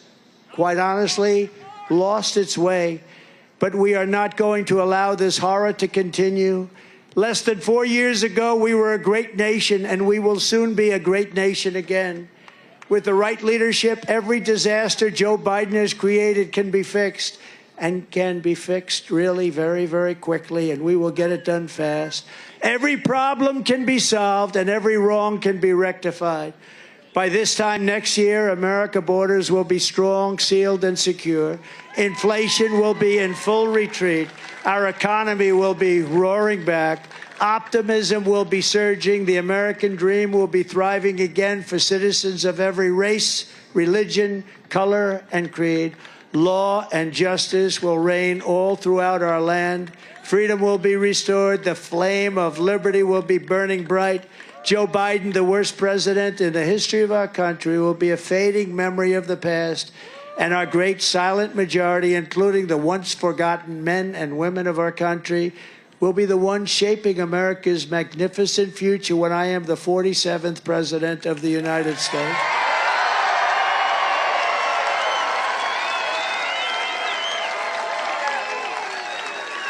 quite honestly, lost its way. But we are not going to allow this horror to continue. Less than 4 years ago, we were a great nation, and we will soon be a great nation again. With the right leadership, every disaster Joe Biden has created can be fixed, and can be fixed really very, very quickly, and we will get it done fast. Every problem can be solved, and every wrong can be rectified. By this time next year, America's borders will be strong, sealed, and secure. Inflation will be in full retreat. Our economy will be roaring back. Optimism will be surging. The American dream will be thriving again for citizens of every race, religion, color, and creed. Law and justice will reign all throughout our land. Freedom will be restored. The flame of liberty will be burning bright. Joe Biden, the worst president in the history of our country, will be a fading memory of the past, and our great silent majority, including the once forgotten men and women of our country, will be the ones shaping America's magnificent future when I am the 47th president of the United States.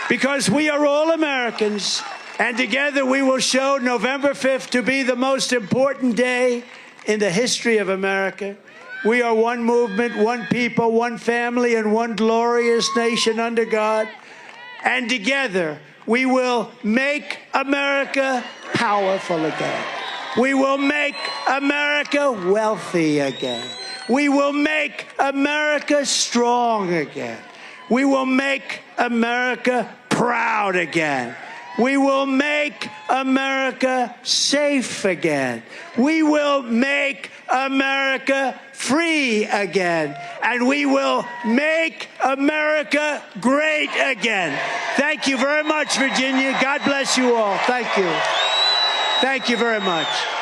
Because we are all Americans, and together we will show November 5th to be the most important day in the history of America. We are one movement, one people, one family, and one glorious nation under God. And together we will make America powerful again. We will make America wealthy again. We will make America strong again. We will make America proud again. We will make make America safe again. We will make America free again. And we will make America great again. Thank you very much, Virginia. God bless you all. Thank you. Thank you very much.